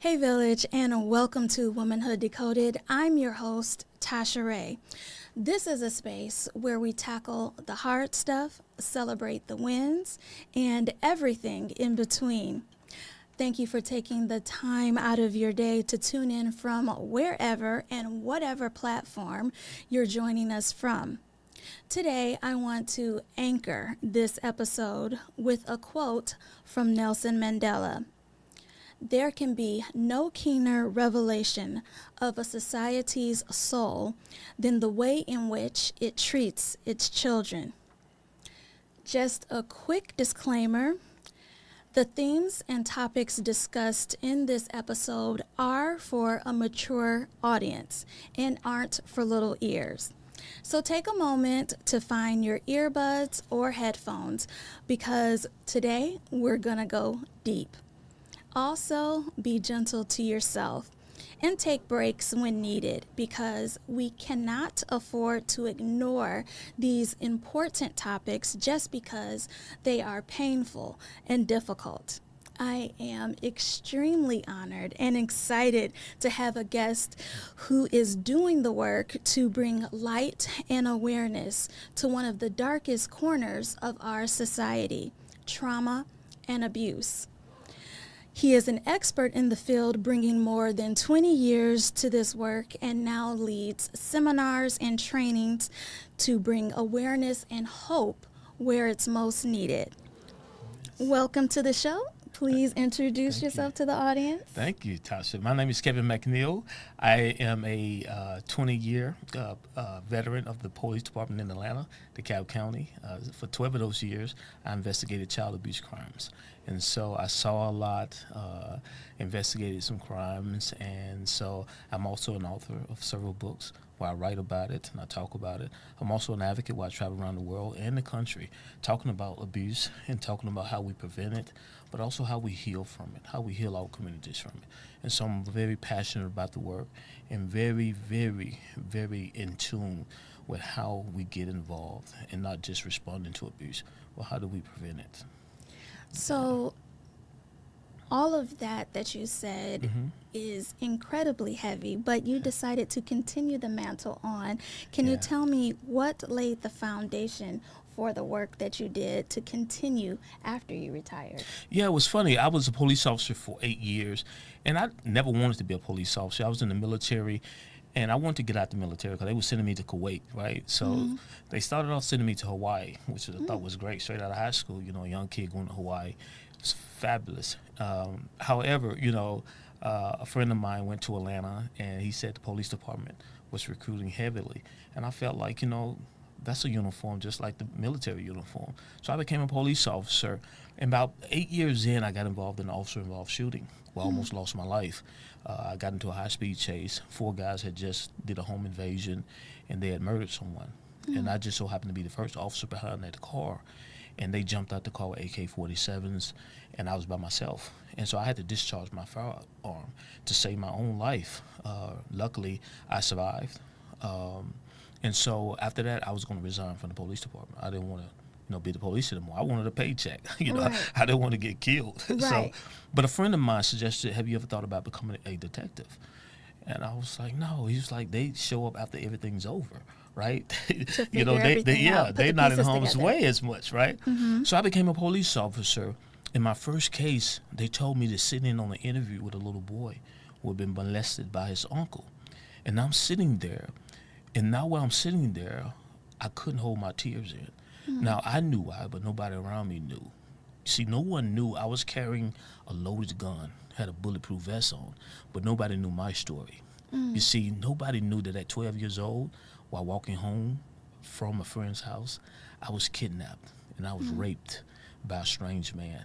Hey Village, and welcome to Womanhood Decoded. I'm your host, Tasha Ray. This is a space where we tackle the hard stuff, celebrate the wins, and everything in between. Thank you for taking the time out of your day to tune in from wherever and whatever platform you're joining us from. Today, I want to anchor this episode with a quote from Nelson Mandela. There can be no keener revelation of a society's soul than the way in which it treats its children. Just a quick disclaimer. The themes and topics discussed in this episode are for a mature audience and aren't for little ears. So take a moment to find your earbuds or headphones because today we're gonna go deep. Also, be gentle to yourself and take breaks when needed because we cannot afford to ignore these important topics just because they are painful and difficult. I am extremely honored and excited to have a guest who is doing the work to bring light and awareness to one of the darkest corners of our society, trauma and abuse. He is an expert in the field, bringing more than 20 years to this work and now leads seminars and trainings to bring awareness and hope where it's most needed. Welcome to the show. Please introduce yourself to the audience. Thank you, Tasha. My name is Kevin McNeil. I am a 20-year veteran of the police department in Atlanta, DeKalb County. For 12 of those years, I investigated child abuse crimes. And so I saw a lot, investigated some crimes, and so I'm also an author of several books where I write about it and I talk about it. I'm also an advocate where I travel around the world and the country talking about abuse and talking about how we prevent it, but also how we heal from it, how we heal our communities from it. And so I'm very passionate about the work and very, very, very in tune with how we get involved and not just responding to abuse. Well, how do we prevent it? So all of that you said is incredibly heavy, but you decided to continue the mantle on. Can you tell me what laid the foundation for the work that you did to continue after you retired? Yeah, it was funny. I was a police officer for 8 years, and I never wanted to be a police officer. I was in the military, and I wanted to get out the military because they were sending me to Kuwait, right? So they started off sending me to Hawaii, which I thought was great. Straight out of high school, a young kid going to Hawaii. It's fabulous. However, a friend of mine went to Atlanta, and he said the police department was recruiting heavily. And I felt like, that's a uniform just like the military uniform. So I became a police officer. And about 8 years in, I got involved in an officer-involved shooting. Well, I almost lost my life. I got into a high-speed chase. 4 guys had just did a home invasion, and they had murdered someone. And I just so happened to be the first officer behind that car. And they jumped out the car with AK-47s, and I was by myself. And so I had to discharge my firearm to save my own life. Luckily, I survived. And so after that, I was going to resign from the police department. I didn't want to be the police anymore. I wanted a paycheck. Right. I didn't want to get killed. Right. But a friend of mine suggested, have you ever thought about becoming a detective? And I was like, no. He was like, they show up after everything's over, right? To figure everything out, put they're the not in pieces harm's together. way as much, right? So I became a police officer. In my first case, they told me to sit in on an interview with a little boy who had been molested by his uncle. And I'm sitting there. And now while I'm sitting there, I couldn't hold my tears in. Now, I knew why, but nobody around me knew. See, no one knew I was carrying a loaded gun, had a bulletproof vest on, but nobody knew my story. You see, nobody knew that at 12 years old, while walking home from a friend's house, I was kidnapped and I was raped by a strange man.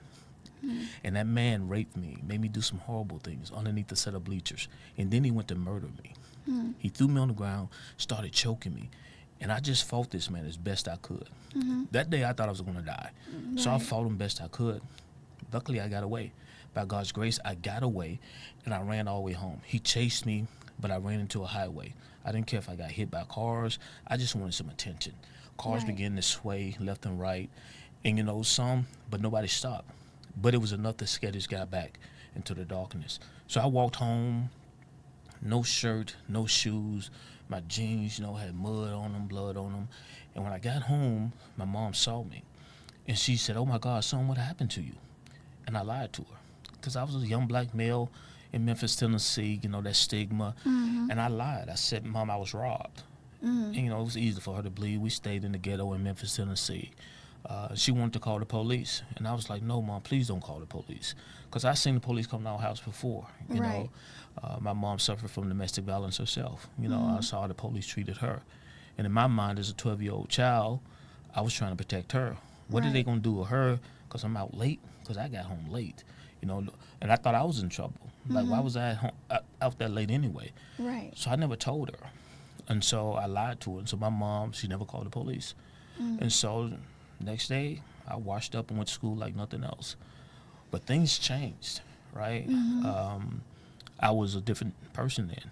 And that man raped me, made me do some horrible things underneath a set of bleachers, and then he went to murder me. He threw me on the ground, started choking me, and I just fought this man as best I could. That day I thought I was going to die, so I fought him best I could. Luckily I got away. By God's grace, I got away, and I ran all the way home. He chased me, but I ran into a highway. I didn't care if I got hit by cars. I just wanted some attention. Cars began to sway left and right, and some, but nobody stopped. But it was enough to scare this guy back. into the darkness. So I walked home, no shirt, no shoes. My jeans, had mud on them, blood on them. And when I got home, my mom saw me. And she said, "Oh my God, son, what happened to you?" And I lied to her. Because I was a young black male in Memphis, Tennessee, that stigma. And I lied. I said, "Mom, I was robbed." And, it was easy for her to believe. We stayed in the ghetto in Memphis, Tennessee. She wanted to call the police. And I was like, "No, Mom, please don't call the police." Because I seen the police come to our house before. Right. My mom suffered from domestic violence herself. I saw how the police treated her. And in my mind, as a 12-year-old child, I was trying to protect her. What are they going to do with her? Because I'm out late? Because I got home late. And I thought I was in trouble. Like, why was I at home, out that late anyway? Right. So I never told her. And so I lied to her. And so my mom, she never called the police. And so next day, I washed up and went to school like nothing else. But things changed, right? I was a different person then,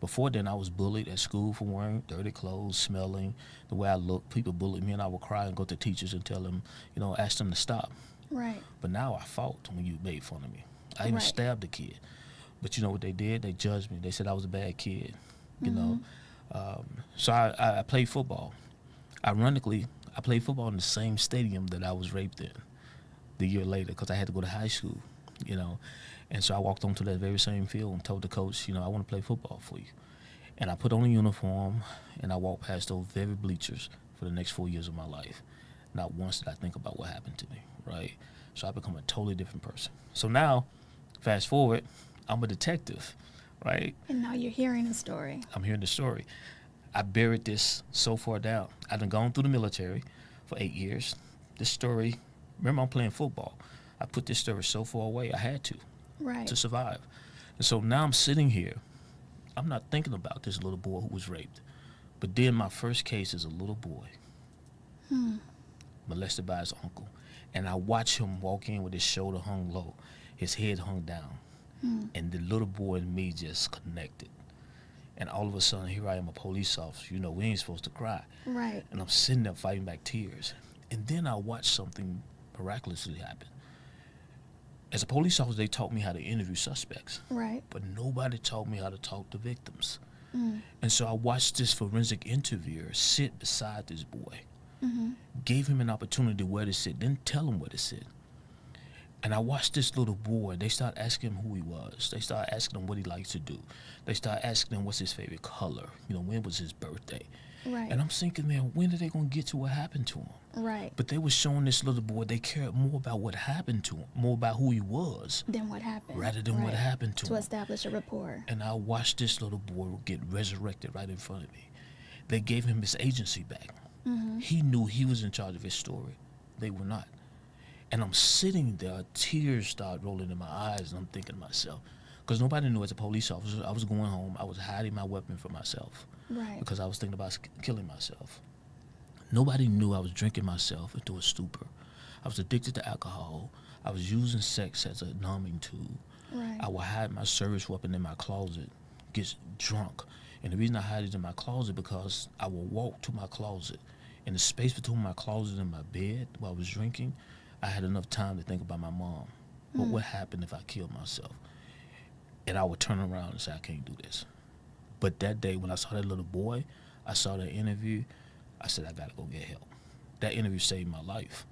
Before then, I was bullied at school for wearing dirty clothes, smelling, the way I looked. People bullied me, and I would cry and go to teachers and tell them, ask them to stop. Right. But now I fought when you made fun of me. I even stabbed a kid. But you know what they did? They judged me. They said I was a bad kid, So I played football. Ironically, I played football in the same stadium that I was raped in the year later because I had to go to high school, And so I walked onto that very same field and told the coach, I want to play football for you. And I put on a uniform, and I walked past those very bleachers for the next 4 years of my life. Not once did I think about what happened to me, right? So I become a totally different person. So now, fast forward, I'm a detective, right? And now you're hearing a story. I'm hearing the story. I buried this so far down. I've been gone through the military for 8 years. This story, remember I'm playing football. I put this story so far away, I had to. Right. To survive. And so now I'm sitting here. I'm not thinking about this little boy who was raped. But then my first case is a little boy molested by his uncle. And I watch him walk in with his shoulder hung low, his head hung down. And the little boy and me just connected. And all of a sudden, here I am, a police officer. We ain't supposed to cry. Right. And I'm sitting there fighting back tears. And then I watch something miraculously happen. As a police officer, they taught me how to interview suspects. Right. But nobody taught me how to talk to victims. And so I watched this forensic interviewer sit beside this boy, gave him an opportunity where to sit, didn't tell him where to sit. And I watched this little boy. They started asking him who he was. They started asking him what he likes to do. They started asking him what's his favorite color. When was his birthday? Right. And I'm thinking, man, when are they going to get to what happened to him? Right. But they were showing this little boy, they cared more about what happened to him, more about who he was. Than what happened. Rather than what happened to him. To establish a rapport. And I watched this little boy get resurrected right in front of me. They gave him his agency back. He knew he was in charge of his story. They were not. And I'm sitting there, tears start rolling in my eyes, and I'm thinking to myself, because nobody knew as a police officer, I was going home, I was hiding my weapon from myself. Right. Because I was thinking about killing myself. Nobody knew I was drinking myself into a stupor. I was addicted to alcohol. I was using sex as a numbing tool. Right. I would hide my service weapon in my closet, get drunk. And the reason I hide it in my closet because I would walk to my closet. In the space between my closet and my bed while I was drinking, I had enough time to think about my mom. What would happen if I killed myself? And I would turn around and say, I can't do this. But that day when I saw that little boy, I saw that interview, I said, I got to go get help. That interview saved my life.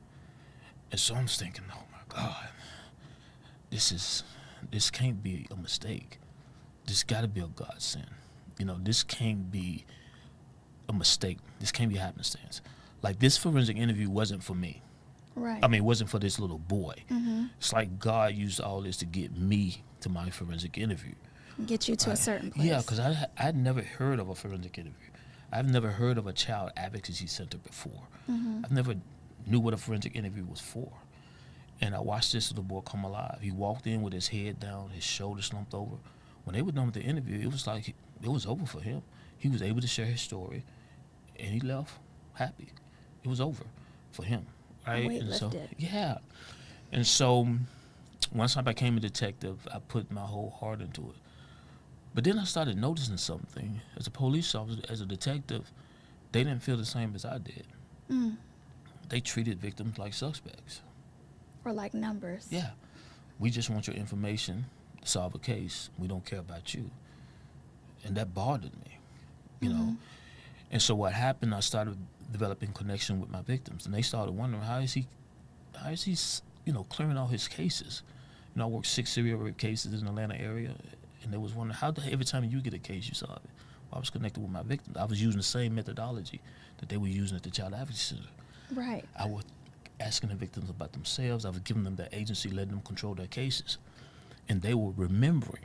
And so I'm thinking, oh my God, this can't be a mistake. This got to be a godsend. This can't be a mistake. This can't be a happenstance. Like, this forensic interview wasn't for me. Right. I mean, it wasn't for this little boy. It's like God used all this to get me to my forensic interview. Get you to a certain place. Yeah, because I'd never heard of a forensic interview. I've never heard of a child advocacy center before. I've never knew what a forensic interview was for. And I watched this little boy come alive. He walked in with his head down, his shoulders slumped over. When they were done with the interview, it was like it was over for him. He was able to share his story, and he left happy. It was over for him. Right? Weight lifted. Yeah. And so once I became a detective, I put my whole heart into it. But then I started noticing something. As a police officer, as a detective, they didn't feel the same as I did. They treated victims like suspects. Or like numbers. Yeah. We just want your information to solve a case. We don't care about you. And that bothered me, you know. And so what happened, I started developing connection with my victims, and they started wondering, how is he, clearing all his cases? You know, I worked 6 serial rape cases in the Atlanta area, and they was wondering, every time you get a case, you solve it? Well, I was connected with my victims. I was using the same methodology that they were using at the Child Advocacy Center. Right. I was asking the victims about themselves. I was giving them their agency, letting them control their cases. And they were remembering,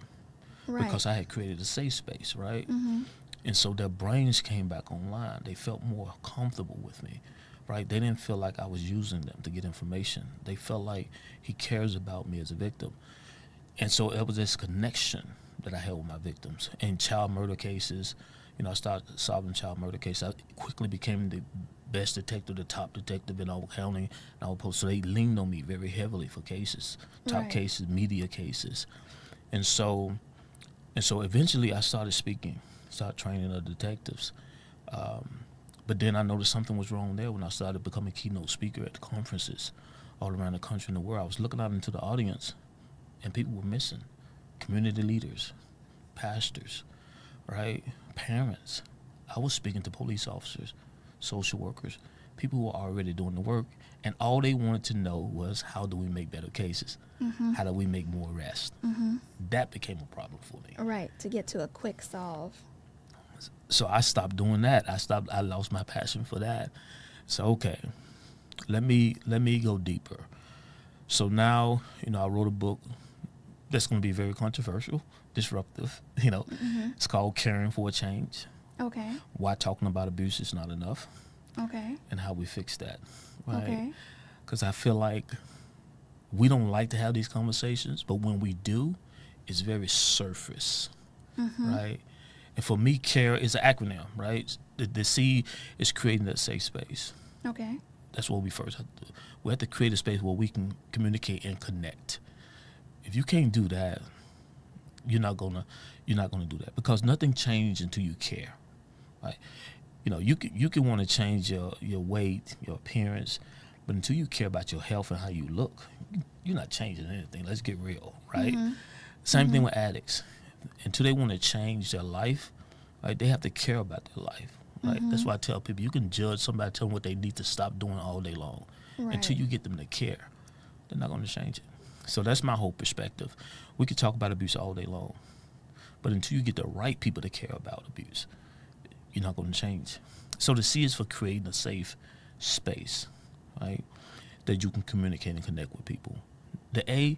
because I had created a safe space, right? And so their brains came back online. They felt more comfortable with me, right? They didn't feel like I was using them to get information. They felt like he cares about me as a victim. And so it was this connection that I had with my victims. In child murder cases, I started solving child murder cases. I quickly became the best detective, the top detective in our county. So they leaned on me very heavily for cases, top cases, media cases. And so eventually I started speaking, started training other detectives. But then I noticed something was wrong there when I started becoming a keynote speaker at the conferences all around the country and the world. I was looking out into the audience, and people were missing. Community leaders, pastors, right? Parents. I was speaking to police officers, social workers, people who were already doing the work, and all they wanted to know was, how do we make better cases? How do we make more arrests? That became a problem for me. Right, to get to a quick solve. So I stopped doing that. I lost my passion for that. So, okay, let me go deeper. So now, I wrote a book that's going to be very controversial, disruptive. It's called Caring for a Change. Okay. Why talking about abuse is not enough. Okay. And how we fix that. Right? Okay. Because I feel like we don't like to have these conversations, but when we do, it's very surface, right? And for me, CARE is an acronym, right? The C is creating that safe space. Okay. That's what we first have to do. We have to create a space where we can communicate and connect. If you can't do that, you're not gonna do that, because nothing changes until you care, right? You can want to change your weight, your appearance, but until you care about your health and how you look, you're not changing anything. Let's get real, right? Same thing with addicts. Until they want to change their life, right, they have to care about their life, right? That's why I tell people, you can judge somebody, tell them what they need to stop doing all day long. Until you get them to care, they're not going to change it. So that's my whole perspective. We could talk about abuse all day long, but until you get the right people to care about abuse, you're not going to change. So the C is for creating a safe space, right, that you can communicate and connect with people. The A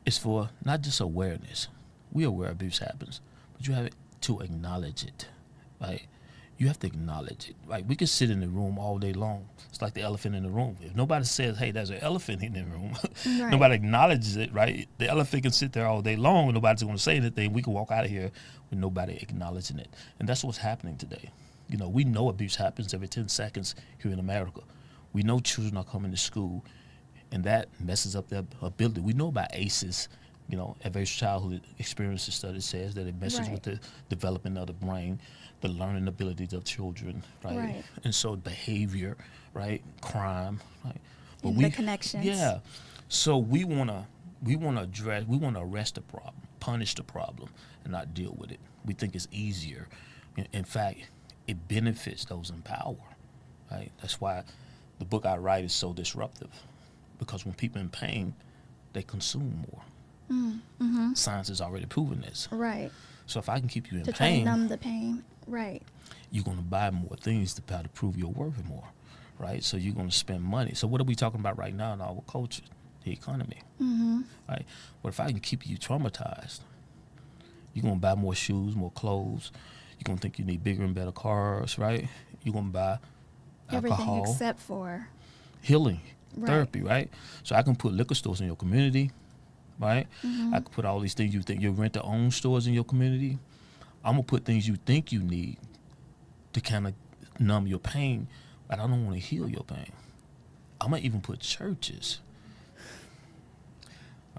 is for not just awareness. We're aware abuse happens, but you have to acknowledge it, right? You have to acknowledge it. Right? We can sit in the room all day long. It's like the elephant in the room. If nobody says, hey, there's an elephant in the room, nobody acknowledges it, right? The elephant can sit there all day long and nobody's going to say anything. We can walk out of here with nobody acknowledging it. And that's what's happening today. We know abuse happens every 10 seconds here in America. We know children are coming to school, and that messes up their ability. We know about ACEs. Adverse childhood experiences study says that it messes with the development of the brain, the learning abilities of children, right? And so behavior, right? Crime, right? But and the connections. Yeah. So we wanna arrest the problem, punish the problem, and not deal with it. We think it's easier. In fact, it benefits those in power, right? That's why the book I write is so disruptive, because when people in pain, they consume more. Science has already proven this. Right. So if I can keep you in to pain, try to numb the pain. Right. You're going to buy more things to try to prove your worth more, right? So you're going to spend money. So what are we talking about right now in our culture? The economy, right? But if I can keep you traumatized, you're going to buy more shoes, more clothes. You're going to think you need bigger and better cars, right? You're going to buy alcohol. Everything except for healing, therapy, right? So I can put liquor stores in your community, right? I could put all these things you think you rent to own stores in your community. I'm gonna put things you think you need to kind of numb your pain, but I don't want to heal your pain. I'm gonna even put churches,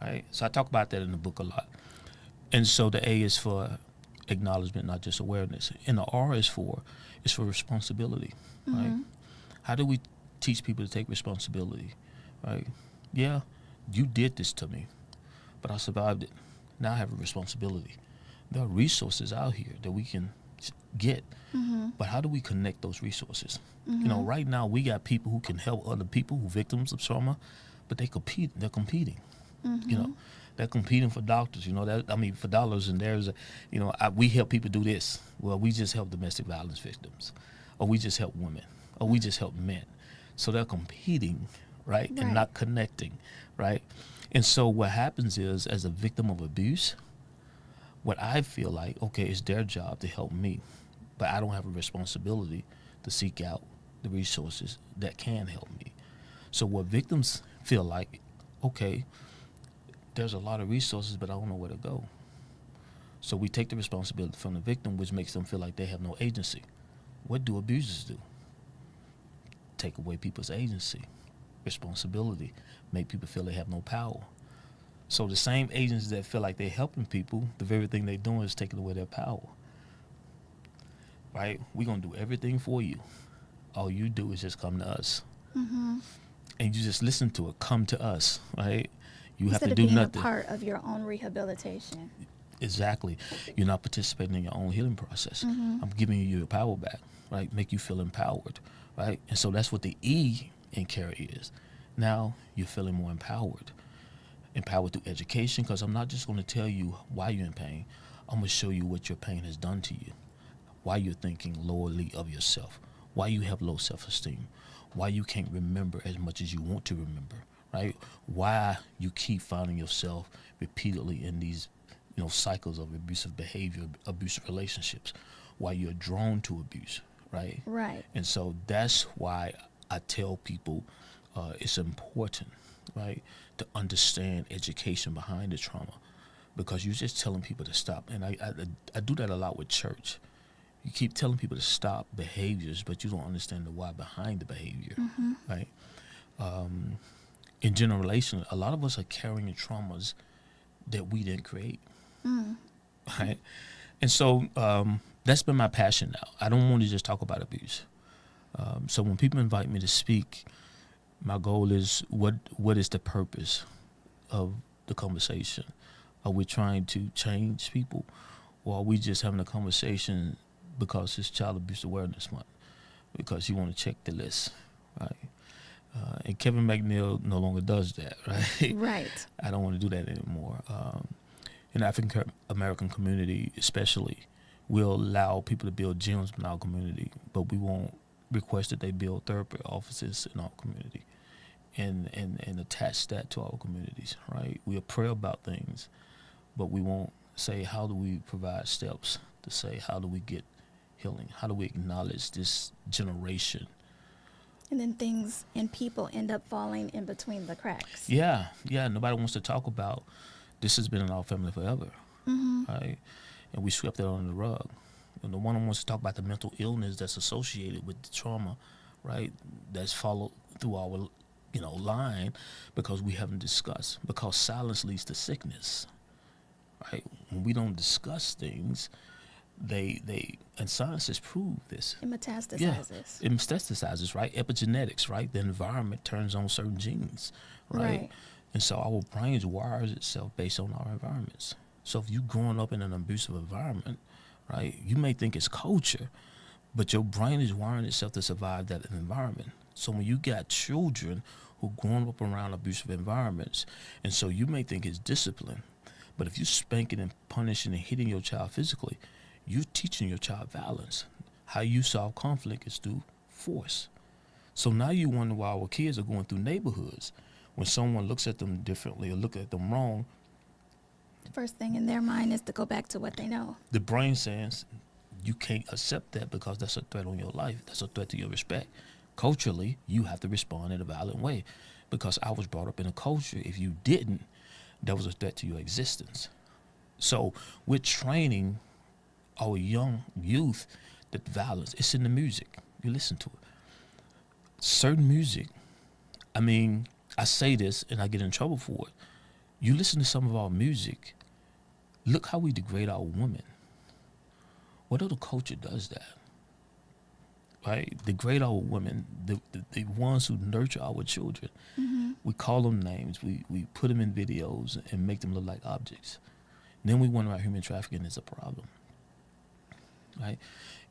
right? So I talk about that in the book a lot. And so the A is for acknowledgement, not just awareness. And the R is for responsibility, right? How do we teach people to take responsibility, right? Yeah, you did this to me, but I survived it. Now I have a responsibility. There are resources out here that we can get, but how do we connect those resources? You know, right now we got people who can help other people who victims of trauma, but they're competing. You know, they're competing for doctors. You know, for dollars. And there's, we help people do this. Well, we just help domestic violence victims, or we just help women, or we just help men. So they're competing, right, and not connecting, right. And so what happens is, as a victim of abuse, what I feel like, okay, it's their job to help me, but I don't have a responsibility to seek out the resources that can help me. So what victims feel like, okay, there's a lot of resources, but I don't know where to go. So we take the responsibility from the victim, which makes them feel like they have no agency. What do abusers do? Take away people's agency, responsibility, make people feel they have no power. So the same agents that feel like they're helping people, the very thing they're doing is taking away their power. Right? We're going to do everything for you. All you do is just come to us. And you just listen to it. Come to us, right? You Instead have to do being nothing. a part of your own rehabilitation. Exactly. You're not participating in your own healing process. I'm giving you your power back, right? Make you feel empowered, right? And so that's what the E in care is. Now you're feeling more empowered. Empowered through education, because I'm not just going to tell you why you're in pain. I'm going to show you what your pain has done to you, why you're thinking lowly of yourself, why you have low self-esteem, why you can't remember as much as you want to remember, right? Why you keep finding yourself repeatedly in these, cycles of abusive behavior, abusive relationships, why you're drawn to abuse, right? Right. And so that's why I tell people it's important, right, to understand education behind the trauma, because you're just telling people to stop. And I do that a lot with church. You keep telling people to stop behaviors, but you don't understand the why behind the behavior, right? In general relation, a lot of us are carrying traumas that we didn't create, right? And so that's been my passion now. I don't want to just talk about abuse. So when people invite me to speak, my goal is what is the purpose of the conversation? Are we trying to change people, or are we just having a conversation because it's Child Abuse Awareness Month, because you want to check the list, right? And Kevin McNeil no longer does that, right? Right. I don't want to do that anymore. In the African American community especially, we'll allow people to build gyms in our community, but we won't request that they build therapy offices in our community and attach that to our communities, right? We'll pray about things, but we won't say, how do we provide steps to say, how do we get healing? How do we acknowledge this generation? And then things and people end up falling in between the cracks. Yeah. Nobody wants to talk about this has been in our family forever, right? And we swept it under the rug. And no one wants to talk about the mental illness that's associated with the trauma, right? That's followed through our, line, because we haven't discussed. Because silence leads to sickness, right? When we don't discuss things, and science has proved this. It metastasizes. Yeah, it metastasizes, right? Epigenetics, right? The environment turns on certain genes, right? And so our brains wires itself based on our environments. So if you're growing up in an abusive environment, right, you may think it's culture, but your brain is wiring itself to survive that environment. So when you got children who grown up around abusive environments, and so you may think it's discipline, but if you're spanking and punishing and hitting your child physically, you're teaching your child violence. How you solve conflict is through force. So now you wonder why our kids are going through neighborhoods. When someone looks at them differently or look at them wrong, The first thing in their mind is to go back to what they know. the brain says you can't accept that because that's a threat on your life. That's a threat to your respect. Culturally, you have to respond in a violent way, because I was brought up in a culture, if you didn't, that was a threat to your existence. So we're training our young youth that violence, it's in the music. You listen to it. Certain music, I say this and I get in trouble for it. You listen to some of our music, look how we degrade our women. What other culture does that? Right? Degrade our women, the ones who nurture our children. We call them names. We put them in videos and make them look like objects. Then we wonder why human trafficking is a problem, right?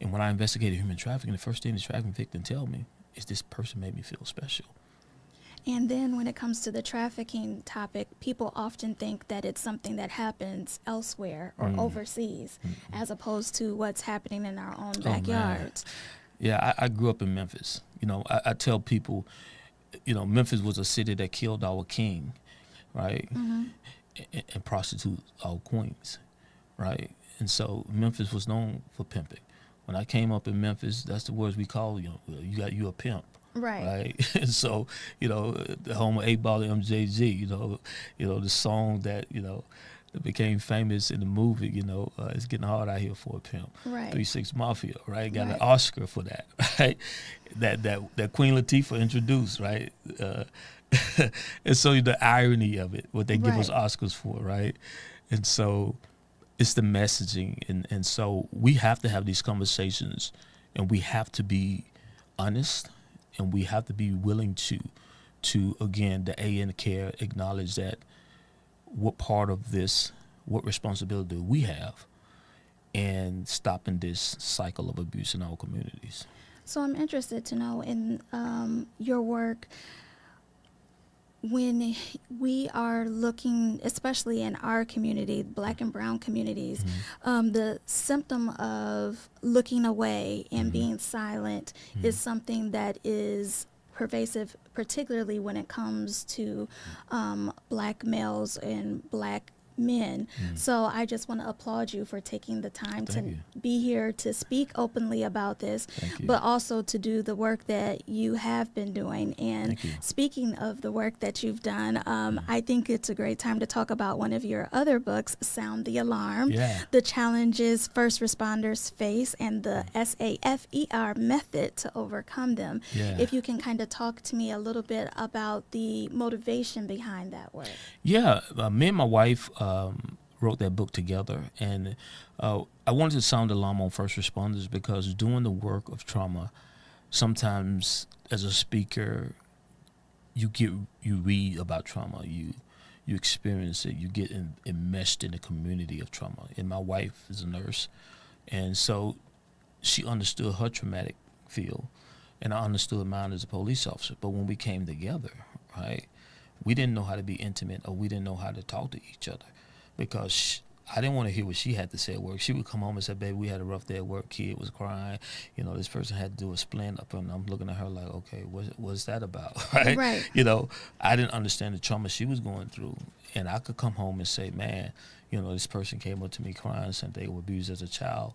And when I investigated human trafficking, the first thing the trafficking victim tell me is this person made me feel special. And then when it comes to the trafficking topic, people often think that it's something that happens elsewhere or overseas, as opposed to what's happening in our own backyards. Yeah, I grew up in Memphis. You know, I tell people, you know, Memphis was a city that killed our king, right? And prostitutes our queens, right? And so Memphis was known for pimping. When I came up in Memphis, that's the words we call, you know, you a pimp. Right. And so, you know, the home of 8 Ball and MJG, you know, the song that, you know, that became famous in the movie, you know, It's Getting Hard Out Here for a Pimp. Right. 3-6 Mafia, right? Got an Oscar for that, right? That Queen Latifah introduced, right? And so the irony of it, what they give us Oscars for, right? And so it's the messaging. And so we have to have these conversations, and we have to be honest, and we have to be willing to again, the A in the care, acknowledge that what part of this, what responsibility we have in stopping this cycle of abuse in our communities. So I'm interested to know in your work, when we are looking, especially in our community, Black and brown communities, the symptom of looking away and being silent is something that is pervasive, particularly when it comes to Black males and Black men. So I just want to applaud you for taking the time to be here to speak openly about this, but also to do the work that you have been doing. And speaking of the work that you've done, I think it's a great time to talk about one of your other books, Sound the Alarm, the challenges first responders face and the SAFER method to overcome them. If you can kind of talk to me a little bit about the motivation behind that work. Me and my wife wrote that book together, and I wanted to sound the alarm on first responders because doing the work of trauma, sometimes as a speaker, you read about trauma, you experience it, you get enmeshed in the community of trauma. And my wife is a nurse, and so she understood her traumatic field, and I understood mine as a police officer. But when we came together, right, we didn't know how to be intimate, or we didn't know how to talk to each other, because I didn't want to hear what she had to say at work. She would come home and say, baby, we had a rough day at work. Kid was crying. You know, this person had to do a splint up. And I'm looking at her like, okay, what's that about? Right? You know, I didn't understand the trauma she was going through. And I could come home and say, man, you know, this person came up to me crying, saying they were abused as a child.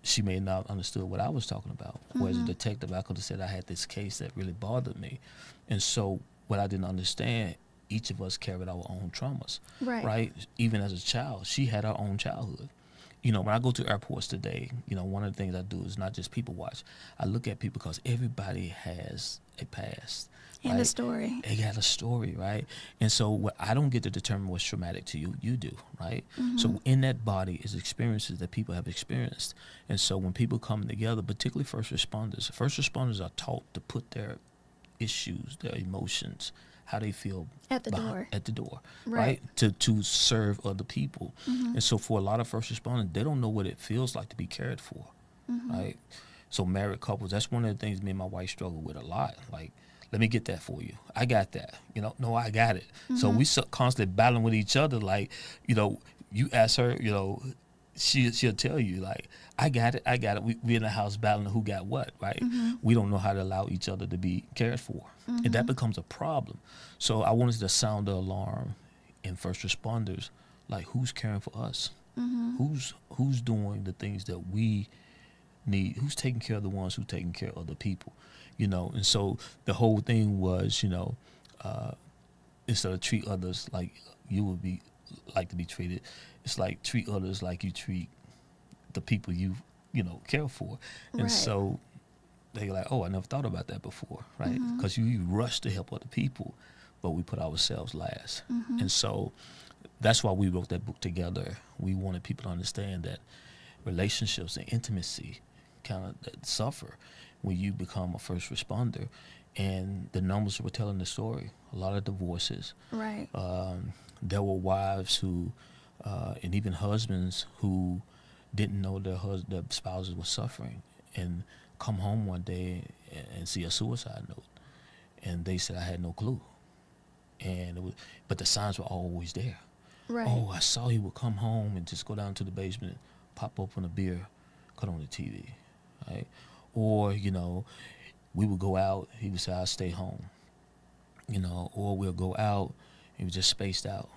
She may not have understood what I was talking about. Whereas a detective, I could have said I had this case that really bothered me. And so what I didn't understand, each of us carried our own traumas, right? Even as a child, she had her own childhood. You know, when I go to airports today, you know, one of the things I do is not just people watch. I look at people because everybody has a past. And a story. They got a story, right? And so what I don't get to determine what's traumatic to you, you do, right? So in that body is experiences that people have experienced. And so when people come together, particularly first responders are taught to put their issues, their emotions, how they feel at the door, right? To serve other people. And so for a lot of first responders, they don't know what it feels like to be cared for, right? So married couples, that's one of the things me and my wife struggle with a lot. Like, let me get that for you. I got that. You know, no, I got it. So we constantly battling with each other. Like, you know, you ask her, you know, she'll tell you, like, I got it. We in the house battling who got what, right? We don't know how to allow each other to be cared for. And that becomes a problem. So I wanted to sound the alarm in first responders, like, who's caring for us? Who's doing the things that we need? Who's taking care of the ones who taking care of other people? You know, and so the whole thing was, you know, instead of treat others like you would be like to be treated, it's like treat others like you treat the people you know, care for. And so they're like, oh, I never thought about that before, right? Because you rush to help other people, but we put ourselves last. And so that's why we wrote that book together. We wanted people to understand that relationships and intimacy kind of suffer when you become a first responder. And the numbers were telling the story. A lot of divorces. Right. There were wives who, and even husbands who didn't know their spouses were suffering, and come home one day and see a suicide note, and they said, I had no clue. And but the signs were always there. Right. Oh, I saw he would come home and just go down to the basement, pop open a beer, cut on the TV, right? Or, we would go out, he would say, I'll stay home, or we'll go out, and we just spaced out,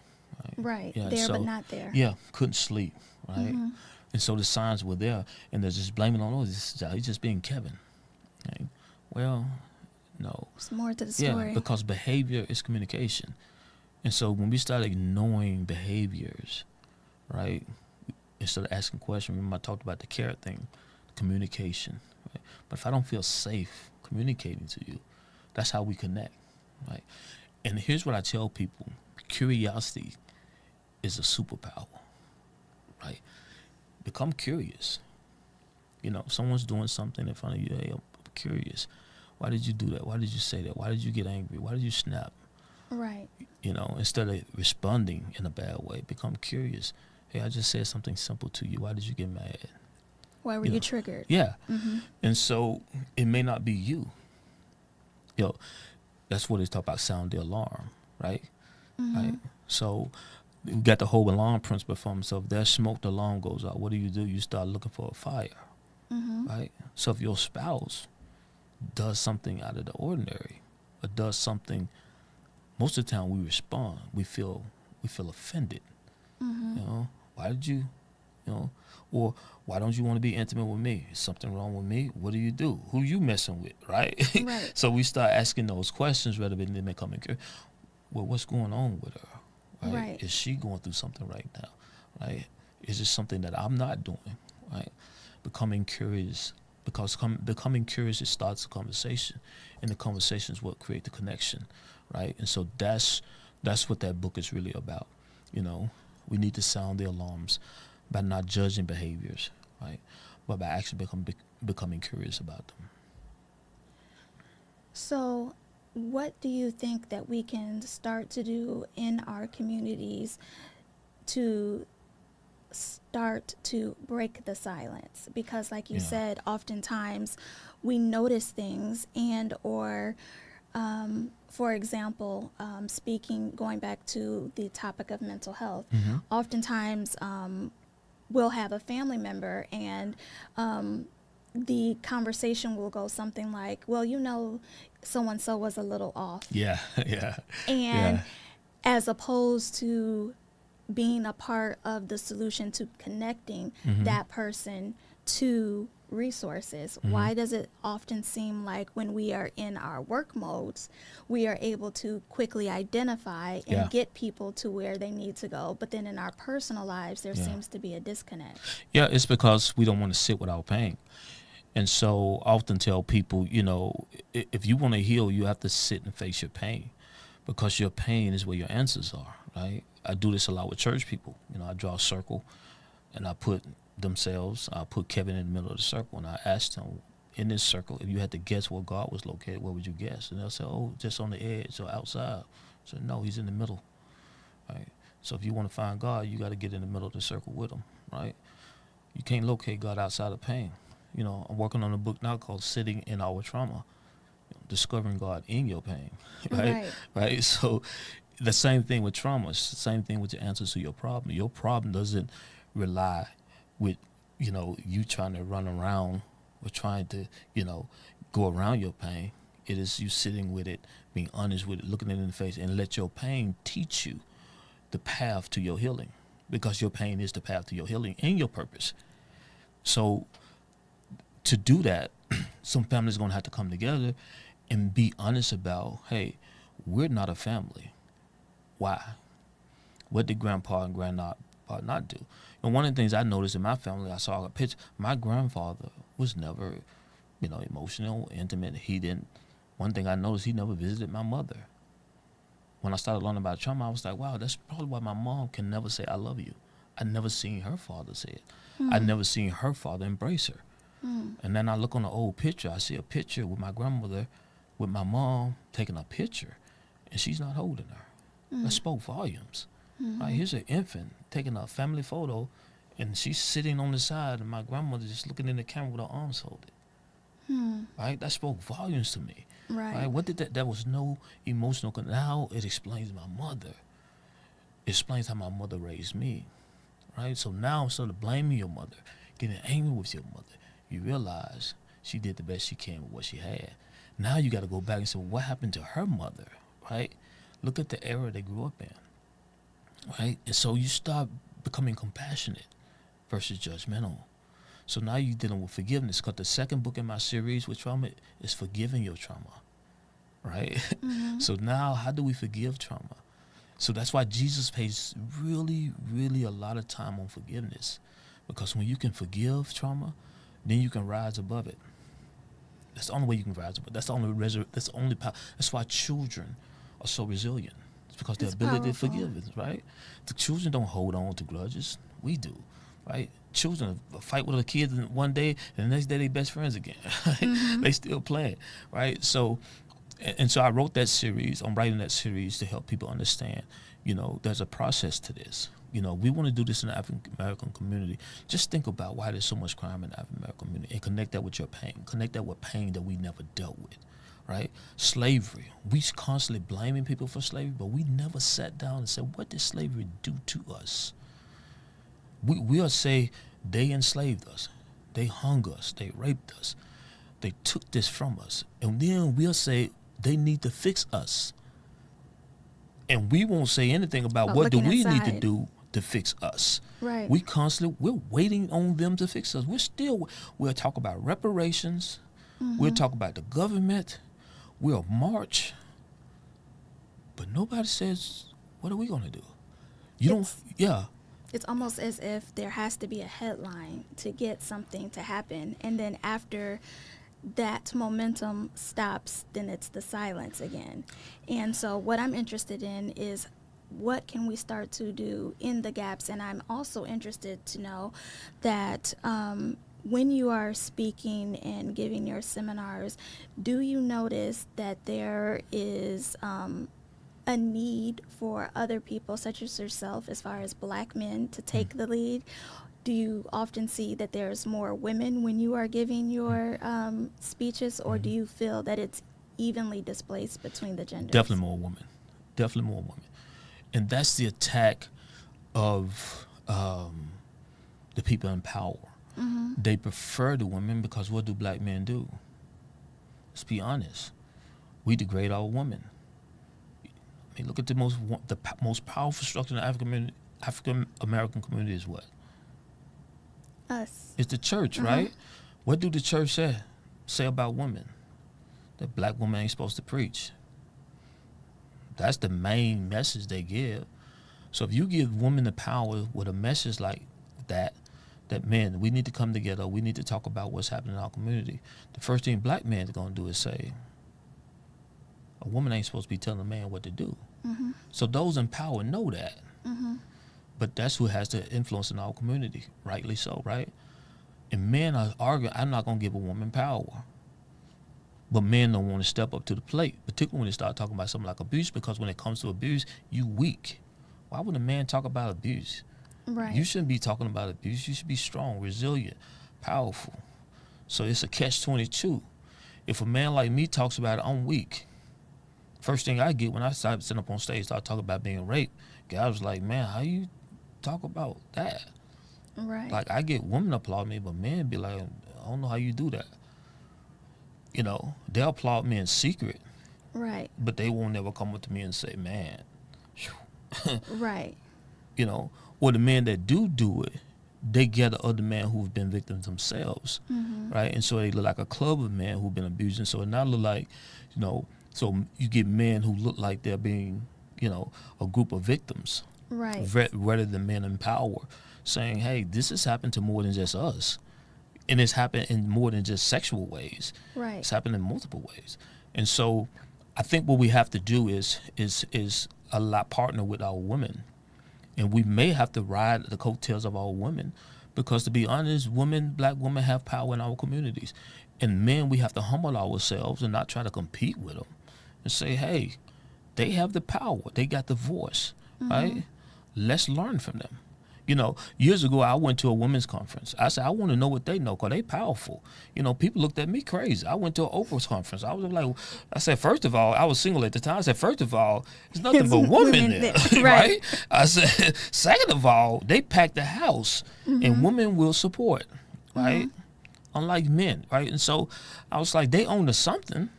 right? Right, Yeah, there but not there. Yeah, couldn't sleep, right? Mm-hmm. And so the signs were there, and they're just blaming on, he's just being Kevin, right? Well, no. There's more to the story. Yeah, because behavior is communication. And so when we start ignoring behaviors, right, instead of asking questions, remember I talked about the carrot thing, communication, right? But if I don't feel safe communicating to you, that's how we connect, right? And here's what I tell people. Curiosity is a superpower, right? Become curious. If someone's doing something in front of you, hey, I'm curious. Why did you do that? Why did you say that? Why did you get angry? Why did you snap? Right. Instead of responding in a bad way, become curious. Hey, I just said something simple to you. Why did you get mad? Why were you triggered? Yeah. Mm-hmm. And so it may not be you. That's what they talk about, sound the alarm, right? Mm-hmm. Right. So we got the whole alarm principle from. So if there's smoke, the alarm goes out. What do? You start looking for a fire, Mm-hmm. right? So if your spouse does something out of the ordinary, or does something, most of the time we respond. We feel offended. Mm-hmm. Why did you, or why don't you want to be intimate with me? Is something wrong with me? What do you do? Who you messing with, right? Right. So we start asking those questions rather than them becoming curious. Well, what's going on with her? Right. Is she going through something right now? Right? Is it something that I'm not doing? Right? Becoming curious, because becoming curious, it starts a conversation, and the conversation is what create the connection, right? And so that's what that book is really about. We need to sound the alarms by not judging behaviors, right? But by actually becoming curious about them. So, what do you think that we can start to do in our communities to start to break the silence? Because like you said, oftentimes we notice things or for example, going back to the topic of mental health, Mm-hmm. oftentimes we'll have a family member and the conversation will go something like, well, so-and-so was a little off. Yeah, yeah. And Yeah. as opposed to being a part of the solution to connecting Mm-hmm. that person to resources, Mm-hmm. why does it often seem like when we are in our work modes, we are able to quickly identify and Yeah. get people to where they need to go, but then in our personal lives, there Yeah. seems to be a disconnect? Yeah, it's because we don't want to sit with our pain. And so I often tell people, if you want to heal, you have to sit and face your pain, because your pain is where your answers are, right? I do this a lot with church people. I draw a circle and I put Kevin in the middle of the circle, and I ask them, in this circle, if you had to guess where God was located, where would you guess? And they'll say, oh, just on the edge or outside. So no, he's in the middle, right? So if you want to find God, you got to get in the middle of the circle with him, right? You can't locate God outside of pain. I'm working on a book now called Sitting in Our Trauma, discovering God in your pain, right? Right. So the same thing with trauma. It's the same thing with the answers to your problem. Your problem doesn't rely with, you trying to run around or trying to, go around your pain. It is you sitting with it, being honest with it, looking it in the face, and let your pain teach you the path to your healing, because your pain is the path to your healing and your purpose. So to do that, some families are going to have to come together and be honest about, hey, we're not a family. Why? What did grandpa and grandpa not do? And one of the things I noticed in my family, I saw a picture, my grandfather was never, emotional, intimate. One thing I noticed, he never visited my mother. When I started learning about trauma, I was like, wow, that's probably why my mom can never say, I love you. I never seen her father say it. I never seen her father embrace her. And then I look on the old picture. I see a picture with my grandmother, with my mom taking a picture, and she's not holding her. That spoke volumes. Right, here's an infant taking a family photo, and she's sitting on the side, and my grandmother just looking in the camera with her arms folded. Right, that spoke volumes to me. Right. What did that? There was no emotional. Now it explains my mother. It explains how my mother raised me. Right. So now instead of blaming your mother, getting angry with your mother, you realize she did the best she can with what she had. Now you got to go back and say, well, what happened to her mother? Right. Look at the era they grew up in. Right. And so you start becoming compassionate versus judgmental. So now you're dealing with forgiveness, because the second book in my series with trauma is forgiving your trauma, right? So now how do we forgive trauma? So that's why Jesus pays really, really a lot of time on forgiveness, because when you can forgive trauma, then you can rise above it. That's the only way you can rise above. That's the only power. That's why children are so resilient. It's because their ability to forgive is right. The children don't hold on to grudges. We do. Right? Children fight with the kids one day, and the next day they best friends again. Right? They still playing, right? So, and so I wrote that series. I'm writing that series to help people understand, there's a process to this. We want to do this in the African American community. Just think about why there's so much crime in the African American community, and connect that with your pain. Connect that with pain that we never dealt with, right? Slavery. We constantly blaming people for slavery, but we never sat down and said, what did slavery do to us? We'll say they enslaved us, they hung us, they raped us, they took this from us. And then we'll say they need to fix us. And we won't say anything about what do we need to do to fix us. Right. We're waiting on them to fix us. We'll talk about reparations, we'll talk about the government, we'll march, but nobody says, what are we going to do? It's almost as if there has to be a headline to get something to happen. And then after that momentum stops, then it's the silence again. And so what I'm interested in is, what can we start to do in the gaps? And I'm also interested to know that when you are speaking and giving your seminars, do you notice that there is a need for other people such as yourself, as far as Black men, to take the lead? Do you often see that there's more women when you are giving your speeches, or do you feel that it's evenly displaced between the genders? Definitely more women. And that's the attack of the people in power. They prefer the women, because what do Black men do? Let's be honest. We degrade our women. I mean, look at the most powerful structure in the African American community is what? Us. It's the church, right? What do the church say about women? That Black women ain't supposed to preach. That's the main message they give. So if you give women the power with a message like that men, we need to come together, we need to talk about what's happening in our community, the first thing Black men are going to do is say, a woman ain't supposed to be telling a man what to do. So those in power know that. But that's who has the influence in our community, rightly so, right? And men are arguing, I'm not going to give a woman power. But men don't want to step up to the plate, particularly when they start talking about something like abuse, because when it comes to abuse, you weak. Why would a man talk about abuse? Right. You shouldn't be talking about abuse. You should be strong, resilient, powerful. So it's a catch-22. If a man like me talks about it, I'm weak. First thing I get when I start sitting up on stage, start talking about being raped, guys was like, man, how you talk about that? Right. Like, I get women applaud me, but men be like, I don't know how you do that. They'll applaud me in secret. Right. But they won't ever come up to me and say, man. Right. Or the men that do it, they gather other men who've been victims themselves, right? And so they look like a club of men who've been abused. And so it now look like, so you get men who look like they're being, a group of victims. Right. Rather than men in power saying, hey, this has happened to more than just us. And it's happened in more than just sexual ways. Right. It's happened in multiple ways. And so I think what we have to do is partner with our women. And we may have to ride the coattails of our women, Because to be honest, black women have power in our communities. And men, we have to humble ourselves and not try to compete with them and say, hey, they have the power. They got the voice, right? Let's learn from them. You know, years ago, I went to a women's conference. I said, I want to know what they know because they powerful. You know, people looked at me crazy. I went to an Oprah's conference. I was like, I said, first of all, I was single at the time. I said, first of all, there's nothing but women there, right? I said, second of all, they pack the house and women will support, right? Unlike men, right? And so I was like, they own to something.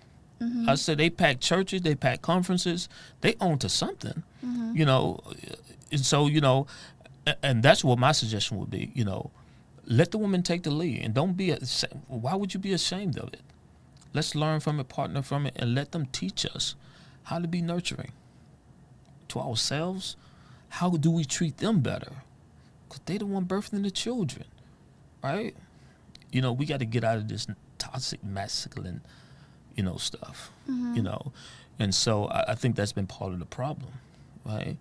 I said, they pack churches, they pack conferences, they own to something, you know. And so, you know, and that's what my suggestion would be, you know, let the women take the lead and don't be, why would you be ashamed of it? Let's learn from it, partner from it, and let them teach us how to be nurturing to ourselves. How do we treat them better? Because they the one birthing the children, right? You know, we got to get out of this toxic masculine, you know, stuff, you know. And so I think that's been part of the problem, right?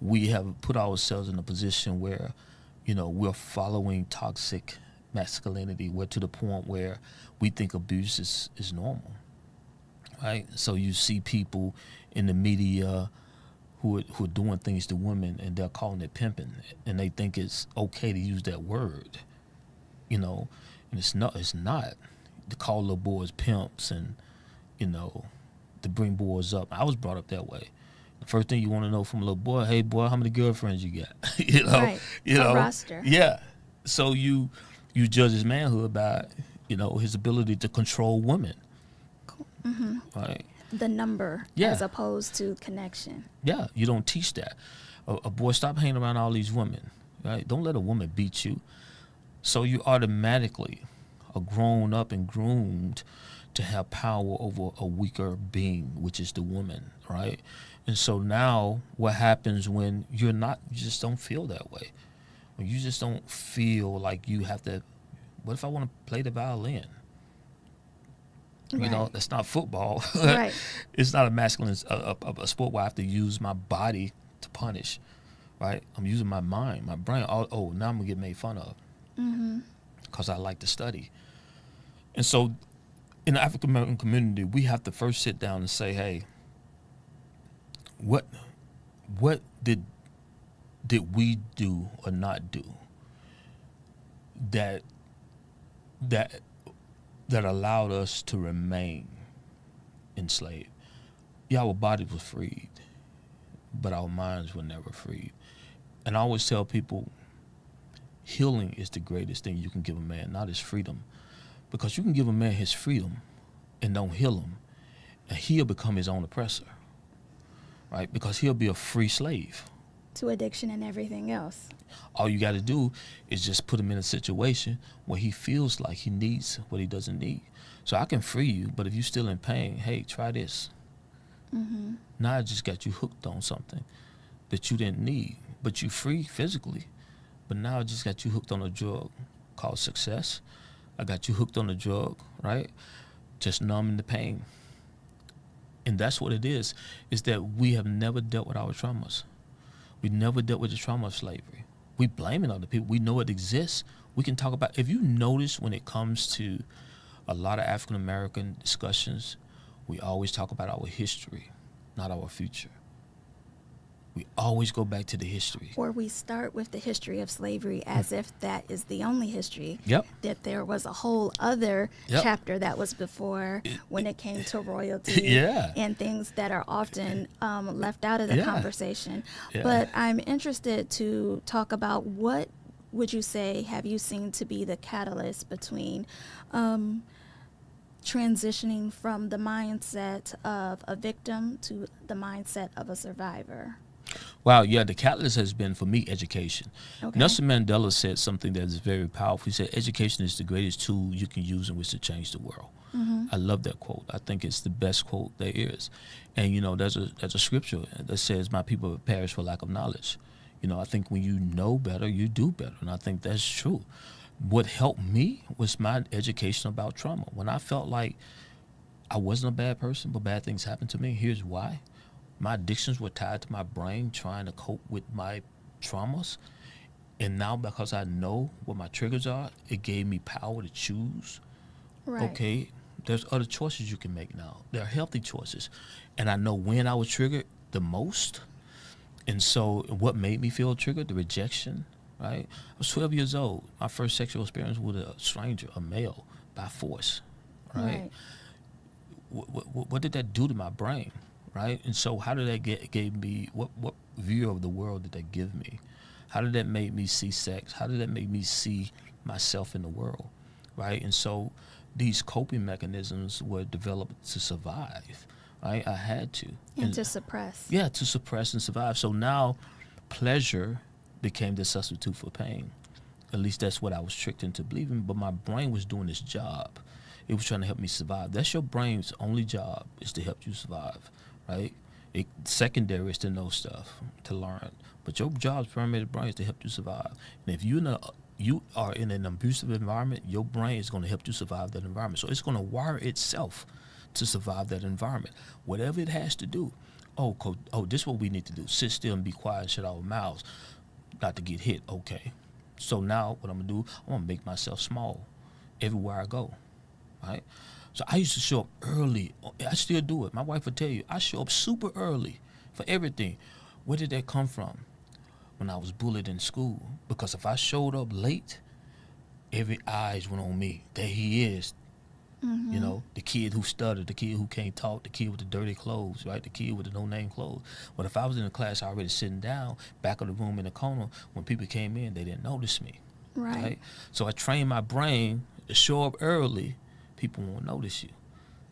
We have put ourselves in a position where, you know, we're following toxic masculinity. We're to the point where we think abuse is normal, right? So you see people in the media who are doing things to women and they're calling it pimping, and they think it's okay to use that word, you know, and it's not. To call little boys pimps and, you know, to bring boys up. I was brought up that way. The first thing you want to know from a little boy, hey boy, how many girlfriends you got? You know, right. You know, roster. Yeah. So you judge his manhood by, you know, his ability to control women. Right. The number as opposed to connection. Yeah, you don't teach that. A boy, stop hanging around all these women. Right. Don't let a woman beat you. So you automatically are grown up and groomed to have power over a weaker being, which is the woman, right? And so now what happens when you just don't feel that way? When you just don't feel like you have to, what if I want to play the violin? Right. You know, that's not football. Right. It's not a masculine, a sport where I have to use my body to punish, right? I'm using my mind, my brain. Now I'm going to get made fun of because I like to study. And so in the African American community, we have to first sit down and say, hey, what did we do or not do that allowed us to remain enslaved? Yeah, our bodies were freed, but our minds were never freed. And I always tell people, healing is the greatest thing you can give a man, not his freedom. Because you can give a man his freedom and don't heal him, and he'll become his own oppressor, right? Because he'll be a free slave. To addiction and everything else. All you got to do is just put him in a situation where he feels like he needs what he doesn't need. So I can free you, but if you're still in pain, hey, try this. Now I just got you hooked on something that you didn't need, but you free physically. But now I just got you hooked on a drug called success. I got you hooked on a drug, right? Just numbing the pain. And that's what it is that we have never dealt with our traumas. We never dealt with the trauma of slavery. We blame it on other people. We know it exists. We can talk about, if you notice when it comes to a lot of African American discussions, we always talk about our history, not our future. We always go back to the history. Or we start with the history of slavery as if that is the only history. Yep. That there was a whole other chapter that was before when it came to royalty and things that are often left out of the conversation. Yeah. But I'm interested to talk about, what would you say have you seen to be the catalyst between transitioning from the mindset of a victim to the mindset of a survivor? Wow, yeah, the catalyst has been, for me, education. Okay. Nelson Mandela said something that is very powerful. He said, education is the greatest tool you can use in which to change the world. I love that quote. I think it's the best quote there is. And, you know, there's a scripture that says, my people have perished for lack of knowledge. You know, I think when you know better, you do better. And I think that's true. What helped me was my education about trauma. When I felt like I wasn't a bad person, but bad things happened to me, here's why. My addictions were tied to my brain trying to cope with my traumas. And now because I know what my triggers are, it gave me power to choose. Right. Okay, there's other choices you can make now. There are healthy choices. And I know when I was triggered the most. And so what made me feel triggered? The rejection, right? I was 12 years old. My first sexual experience with a stranger, a male, by force, right? What did that do to my brain, right? And so how did that gave me, what view of the world did that give me? How did that make me see sex? How did that make me see myself in the world, right? And so these coping mechanisms were developed to survive, right? I had to. And to suppress. Yeah, to suppress and survive. So now pleasure became the substitute for pain. At least that's what I was tricked into believing. But my brain was doing its job. It was trying to help me survive. That's your brain's only job, is to help you survive, right? Secondary is to know stuff, to learn. But your job's primary brain is to help you survive. And if you are in an abusive environment, your brain is going to help you survive that environment. So it's going to wire itself to survive that environment, whatever it has to do. This is what we need to do. Sit still and be quiet and shut our mouths, not to get hit. Okay. So now what I'm going to do, I'm going to make myself small everywhere I go, right? So I used to show up early. I still do it. My wife will tell you, I show up super early for everything. Where did that come from? When I was bullied in school. Because if I showed up late, every eyes went on me. There he is. You know, the kid who stuttered, the kid who can't talk, the kid with the dirty clothes, right? The kid with the no-name clothes. But if I was in the class already sitting down, back of the room in the corner, when people came in, they didn't notice me. Right? So I trained my brain to show up early, people won't notice you.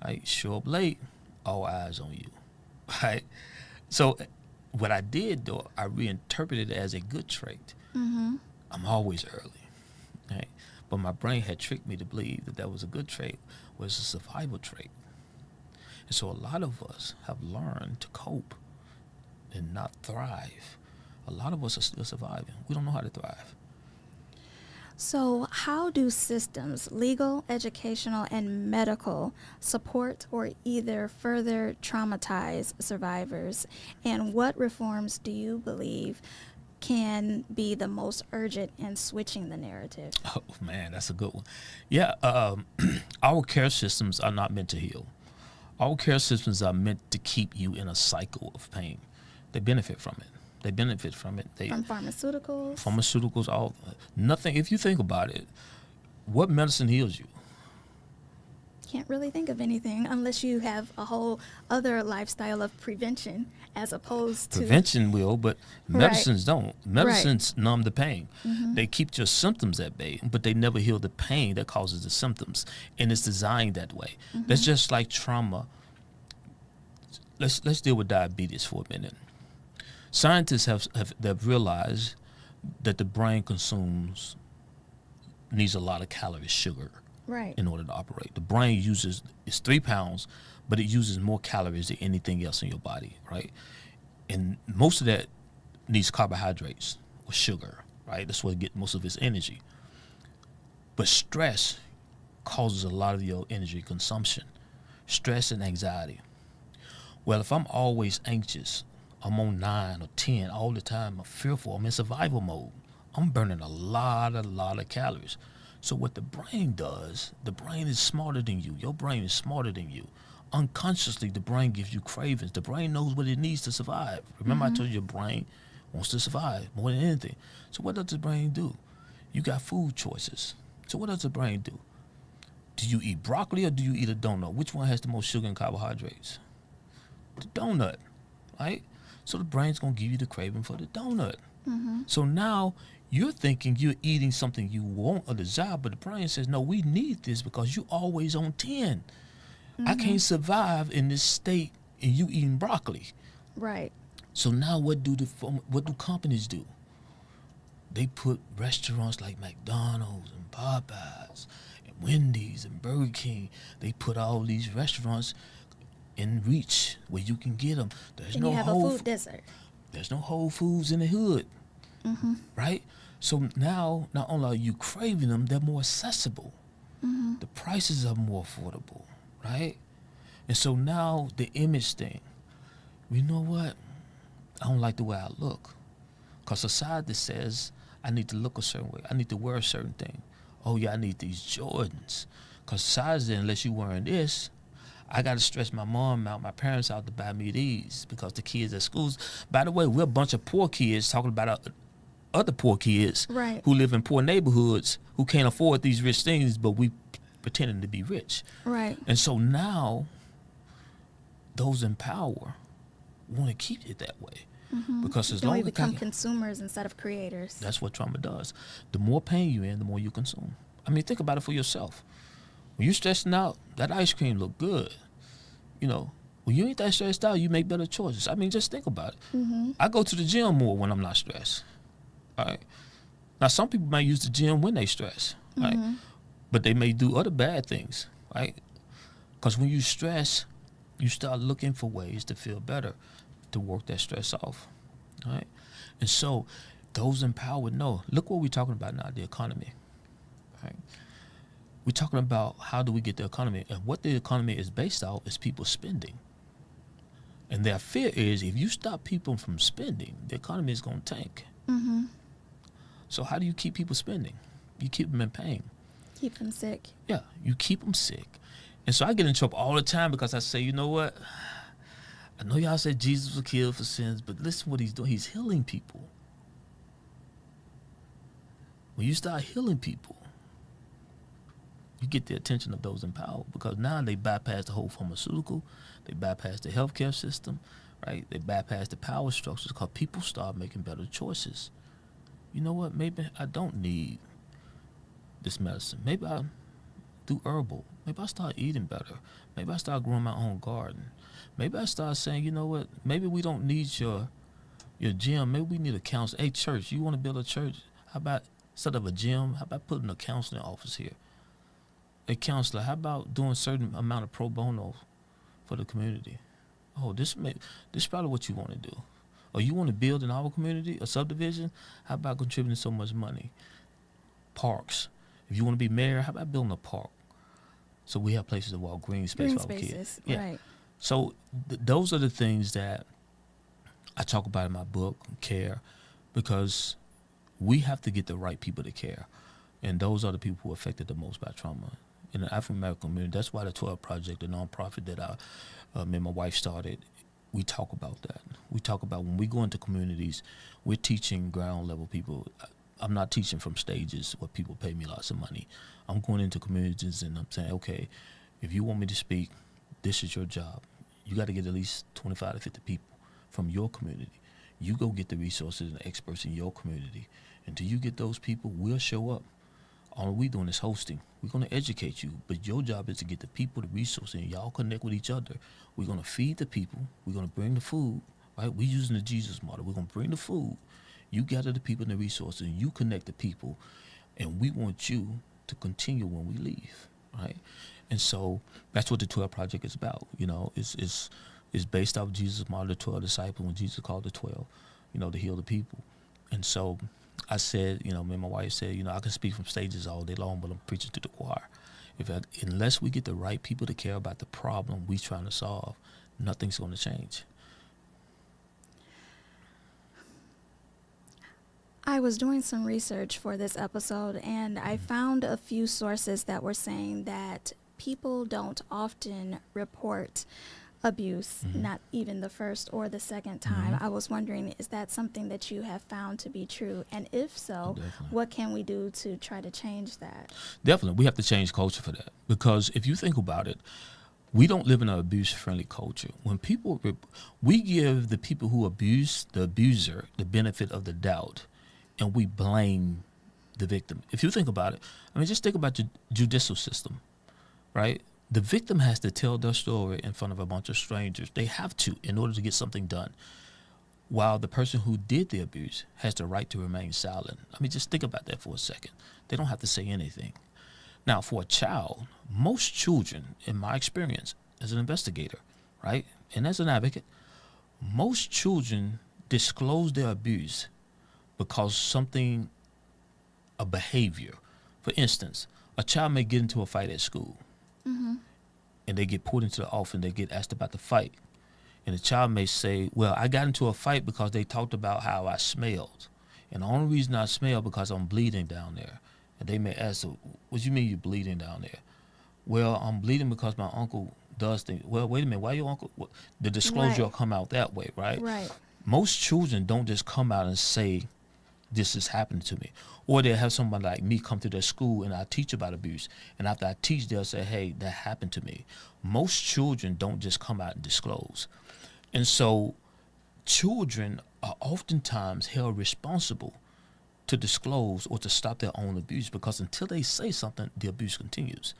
Right? Show up late, all eyes on you. Right? So what I did, though, I reinterpreted it as a good trait. I'm always early. Right? But my brain had tricked me to believe that was a good trait, was a survival trait. And so a lot of us have learned to cope and not thrive. A lot of us are still surviving. We don't know how to thrive. So how do systems, legal, educational, and medical, support or either further traumatize survivors? And what reforms do you believe can be the most urgent in switching the narrative? Oh, man, that's a good one. Yeah, our care systems are not meant to heal. Our care systems are meant to keep you in a cycle of pain. They benefit from it. From pharmaceuticals? Pharmaceuticals, nothing. If you think about it, what medicine heals you? Can't really think of anything unless you have a whole other lifestyle of prevention as opposed to... Prevention will, but medicines don't. Medicines numb the pain. They keep your symptoms at bay, but they never heal the pain that causes the symptoms. And it's designed that way. That's just like trauma. Let's deal with diabetes for a minute. Scientists have realized that the brain needs a lot of calories, sugar, in order to operate. The brain it's 3 pounds, but it uses more calories than anything else in your body, right? And most of that needs carbohydrates or sugar, right? That's where it gets most of its energy. But stress causes a lot of your energy consumption. Stress and anxiety. Well, if I'm always anxious, I'm on 9 or 10 all the time, I'm fearful, I'm in survival mode, I'm burning a lot of calories. So what the brain does, the brain is smarter than you. Your brain is smarter than you. Unconsciously, the brain gives you cravings. The brain knows what it needs to survive. Remember I told you your brain wants to survive more than anything. So what does the brain do? You got food choices. So what does the brain do? Do you eat broccoli or do you eat a donut? Which one has the most sugar and carbohydrates? The donut, right? So the brain's going to give you the craving for the donut. So now you're thinking you're eating something you want or desire, but the brain says, no, we need this because you're always on 10. I can't survive in this state and you eating broccoli. Right. So now what do companies do? They put restaurants like McDonald's and Popeyes and Wendy's and Burger King. They put all these restaurants in reach where you can get them. And you have a food desert. There's no Whole Foods in the hood, right? So now, not only are you craving them, they're more accessible. The prices are more affordable, right? And so now the image thing, you know what? I don't like the way I look. Because society says I need to look a certain way. I need to wear a certain thing. Oh yeah, I need these Jordans. Cause besides that, unless you wearing this, I got to stress my mom out, my parents out to buy me these because the kids at schools. By the way, we're a bunch of poor kids talking about other poor kids Right. who live in poor neighborhoods who can't afford these rich things, but we pretending to be rich. Right. And so now, those in power want to keep it that way. Because as Then long we as become consumers instead of creators. that's what trauma does. The more pain you're in, the more you consume. I mean, think about it for yourself. When you're stressing out, that ice cream look good. You know, when you ain't that stressed out, you make better choices. I mean, just think about it. I go to the gym more when I'm not stressed. All right. Now, some people might use the gym when they stress, right? But they may do other bad things, right? Because when you stress, you start looking for ways to feel better, to work that stress off, right? And so those in power know. Look what we're talking about now, the economy, right? We're talking about how do we get the economy, and what the economy is based off is people spending. And their fear is if you stop people from spending, the economy is going to tank. So how do you keep people spending? You keep them in pain. Keep them sick. Yeah, you keep them sick. And so I get in trouble all the time because I say, you know what? I know y'all said Jesus was killed for sins, but listen what he's doing. He's healing people. When you start healing people, you get the attention of those in power because now they bypass the whole pharmaceutical, they bypass the healthcare system, right? They bypass the power structures because people start making better choices. You know what? Maybe I don't need this medicine. Maybe I do herbal. Maybe I start eating better. Maybe I start growing my own garden. Maybe I start saying, you know what? Maybe we don't need your gym. Maybe we need a counselor. Hey, church, you want to build a church? How about instead of a gym, how about putting a counseling office here? A counselor, how about doing a certain amount of pro bono for the community? Oh, this is probably what you want to do. Or you want to build in our community a subdivision? How about contributing so much money? Parks. If you want to be mayor, how about building a park? So we have places to walk, green space for our kids. Yeah. Right. So those are the things that I talk about in my book, Care, because we have to get the right people to care. And those are the people who are affected the most by trauma. In the African American community, that's why the 12 Project, the nonprofit that me and my wife started, we talk about that. We talk about when we go into communities, we're teaching ground level people. I'm not teaching from stages where people pay me lots of money. I'm going into communities and I'm saying, okay, if you want me to speak, this is your job. You got to get at least 25 to 50 people from your community. You go get the resources and experts in your community. Until you get those people, we'll show up. All we're doing is hosting. We're going to educate you, but your job is to get the people, the resources, and y'all connect with each other. We're going to feed the people. We're going to bring the food, right? We're using the Jesus model. We're going to bring the food. You gather the people and the resources, and you connect the people, and we want you to continue when we leave, right? And so that's what the 12 Project is about. You know, it's based off Jesus' model, the 12 disciples, when Jesus called the 12, you know, to heal the people. And so I said, you know, me and my wife said, you know, I can speak from stages all day long, but I'm preaching to the choir. Unless we get the right people to care about the problem we're trying to solve, nothing's going to change. I was doing some research for this episode, and I found a few sources that were saying that people don't often report abuse, not even the first or the second time. I was wondering, is that something that you have found to be true? And if so, what can we do to try to change that? Definitely. We have to change culture for that. Because if you think about it, we don't live in an abuse-friendly culture. When people, we give the people who abuse the abuser the benefit of the doubt, and we blame the victim. If you think about it, I mean, just think about the judicial system, right? The victim has to tell their story in front of a bunch of strangers. They have to in order to get something done. While the person who did the abuse has the right to remain silent. I mean, just think about that for a second. They don't have to say anything. Now, for a child, most children, in my experience as an investigator, right, and as an advocate, most children disclose their abuse because a behavior. For instance, a child may get into a fight at school. And they get pulled into the office and they get asked about the fight. And the child may say, well, I got into a fight because they talked about how I smelled. And the only reason I smell because I'm bleeding down there. And they may ask, what do you mean you're bleeding down there? Well, I'm bleeding because my uncle does things. Well, wait a minute, why your uncle? The disclosure will come out that way, right? Right. Most children don't just come out and say, this is happening to me. Or they'll have someone like me come to their school and I teach about abuse. And after I teach, they'll say, hey, that happened to me. Most children don't just come out and disclose. And so children are oftentimes held responsible to disclose or to stop their own abuse, because until they say something, the abuse continues.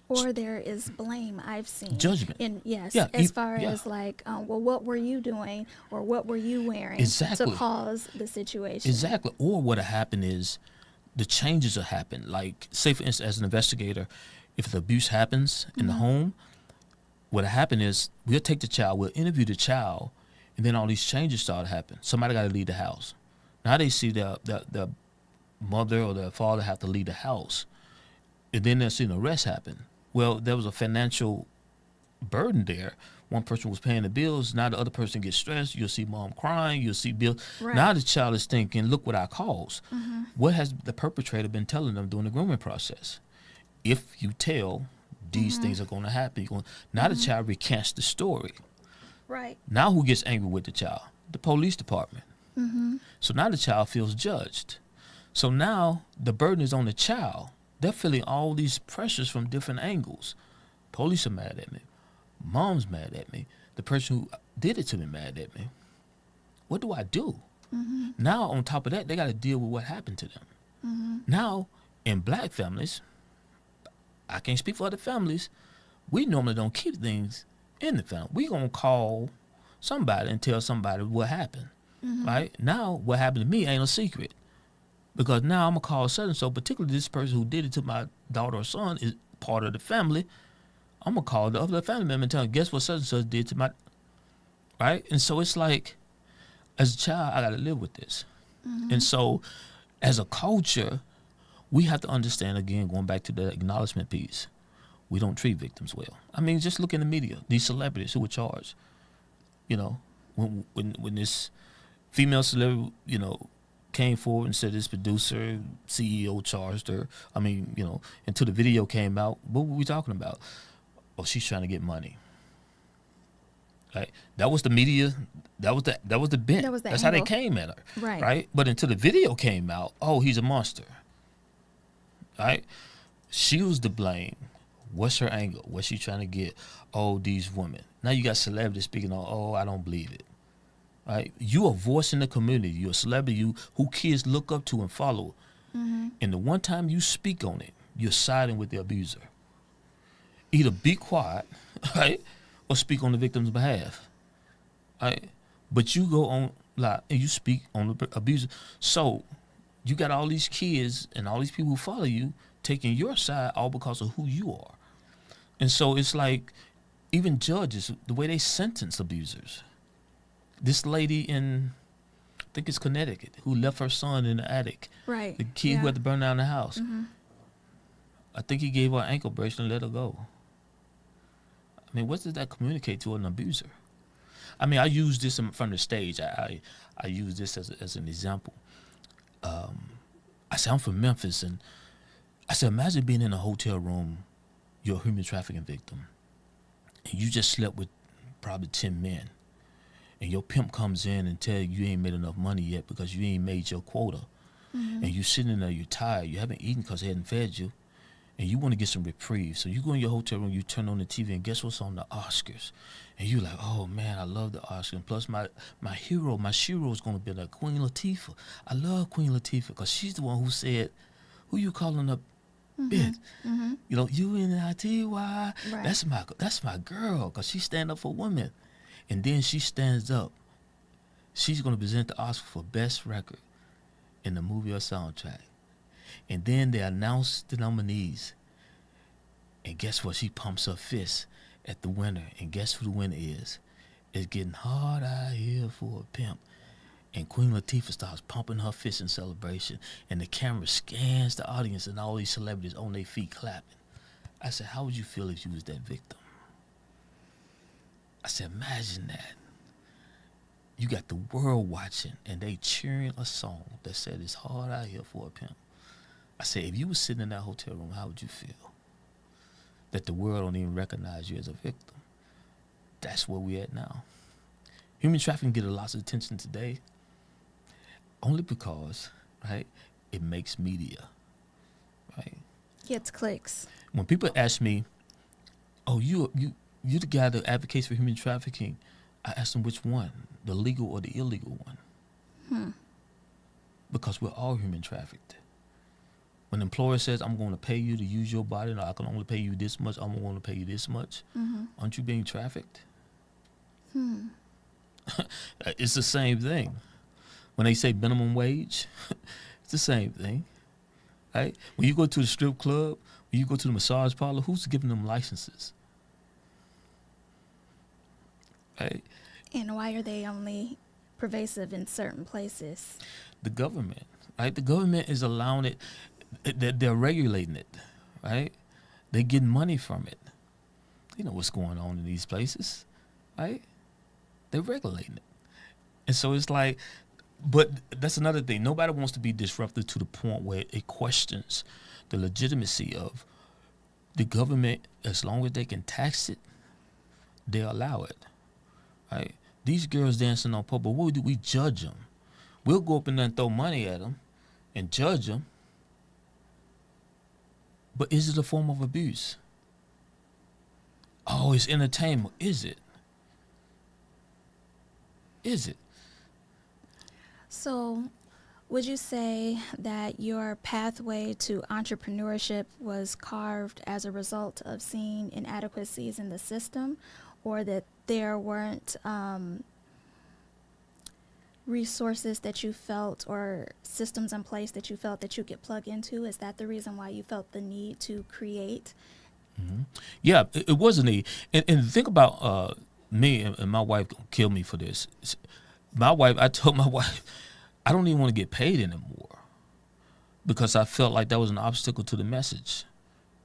Or there is blame, I've seen. Judgment. And yes, Yeah, as far as like, well, what were you doing or what were you wearing Exactly. to cause the situation? Exactly. Or what'll happen is the changes will happen. Like, say, for instance, as an investigator, if the abuse happens in the home, what'll happen is we'll take the child, we'll interview the child, and then all these changes start to happen. Somebody got to leave the house. Now they see the mother or the father have to leave the house, and then they'll see an arrest happen. Well, there was a financial burden there. One person was paying the bills. Now the other person gets stressed. You'll see mom crying. You'll see Bill. Right. Now the child is thinking, look what I caused. What has the perpetrator been telling them during the grooming process? If you tell, these things are going to happen. Now the child recants the story. Right. Now who gets angry with the child? The police department. So now the child feels judged. So now the burden is on the child. They're feeling all these pressures from different angles. Police are mad at me. Mom's mad at me. The person who did it to me mad at me. What do I do? Now, on top of that, they got to deal with what happened to them. Now, in black families, I can't speak for other families, we normally don't keep things in the family. We going to call somebody and tell somebody what happened. Right? Now, what happened to me ain't a secret. Because now I'm going to call so-and-so, particularly this person who did it to my daughter or son is part of the family. I'm going to call the other family member and tell them, guess what such-and-such did to my... Right? And so it's like, as a child, I got to live with this. And so, as a culture, we have to understand, again, going back to the acknowledgement piece, we don't treat victims well. I mean, just look in the media. These celebrities who were charged. You know, when this female celebrity, you know, came forward and said this producer, CEO charged her. I mean, you know, until the video came out, what were we talking about? Oh, she's trying to get money. Right? That was the media. That was the bent. That was the That's angle. how they came at her. Right. Right? But until the video came out, oh, he's a monster. Right? She was to blame. What's her angle? What's she trying to get? Oh, these women. Now you got celebrities speaking on, oh, I don't believe it. Right? You are voicing the community. You're a celebrity who kids look up to and follow. And the one time you speak on it, you're siding with the abuser. Either be quiet, right, or speak on the victim's behalf. Right? But you go on live and you speak on the abuser. So you got all these kids and all these people who follow you taking your side all because of who you are. And so it's like even judges, the way they sentence abusers. This lady in, I think it's Connecticut, who left her son in the attic. Right. The kid who had to burn down the house. I think he gave her an ankle bracelet and let her go. I mean, what does that communicate to an abuser? I mean, I use this from the stage. I use this as an example. I said, I'm from Memphis, and I said, imagine being in a hotel room, you're a human trafficking victim, and you just slept with probably 10 men. And your pimp comes in and tell you ain't made enough money yet because you ain't made your quota. And you sitting there, you're tired, you haven't eaten because they hadn't fed you, and you want to get some reprieve. So you go in your hotel room, you turn on the TV, and guess what's on the Oscars? And you're like, oh man, I love the Oscars. And plus my hero, my shiro is going to be like Queen Latifah. I love Queen Latifah because she's the one who said, who you calling up? Bitch. You know, U-N-I-T-Y. Right. That's my girl because she stand up for women. And then she stands up. She's going to present the Oscar for Best Record in the movie or soundtrack. And then they announce the nominees. And guess what? She pumps her fist at the winner. And guess who the winner is? It's getting hard out here for a pimp. And Queen Latifah starts pumping her fist in celebration. And the camera scans the audience and all these celebrities on their feet clapping. I said, how would you feel if you was that victim? I said, imagine that. you got the world watching, and they cheering a song that said it's hard out here for a pimp. I said, if you were sitting in that hotel room, how would you feel? That the world don't even recognize you as a victim. That's where we at now. Human trafficking get a lot of attention today, only because, right, it makes media, right? Gets clicks. When people ask me, "Oh, you the guy that advocates for human trafficking," I ask them which one, the legal or the illegal one. Because we're all human trafficked. When an employer says, "I'm going to pay you to use your body, and I can only pay you this much, I'm going to pay you this much," aren't you being trafficked? It's the same thing. When they say minimum wage, it's the same thing, right? When you go to the strip club, when you go to the massage parlor, who's giving them licenses? Right? And why are they only pervasive in certain places? The government, right? The government is allowing it. They're regulating it, right? They're getting money from it. You know what's going on in these places, right? They're regulating it. And so it's like, but that's another thing. Nobody wants to be disruptive to the point where it questions the legitimacy of the government. As long as they can tax it, they allow it, right? These girls dancing on pole, but what do we judge them? We'll go up in there and throw money at them and judge them. But is it a form of abuse? Oh, it's entertainment. Is it? Is it? So, would you say that your pathway to entrepreneurship was carved as a result of seeing inadequacies in the system, or that there weren't resources that you felt or systems in place that you felt that you could plug into? Is that the reason why you felt the need to create? Yeah, it was a need. And think about me and my wife gonna kill me for this. I told my wife, I don't even want to get paid anymore because I felt like that was an obstacle to the message,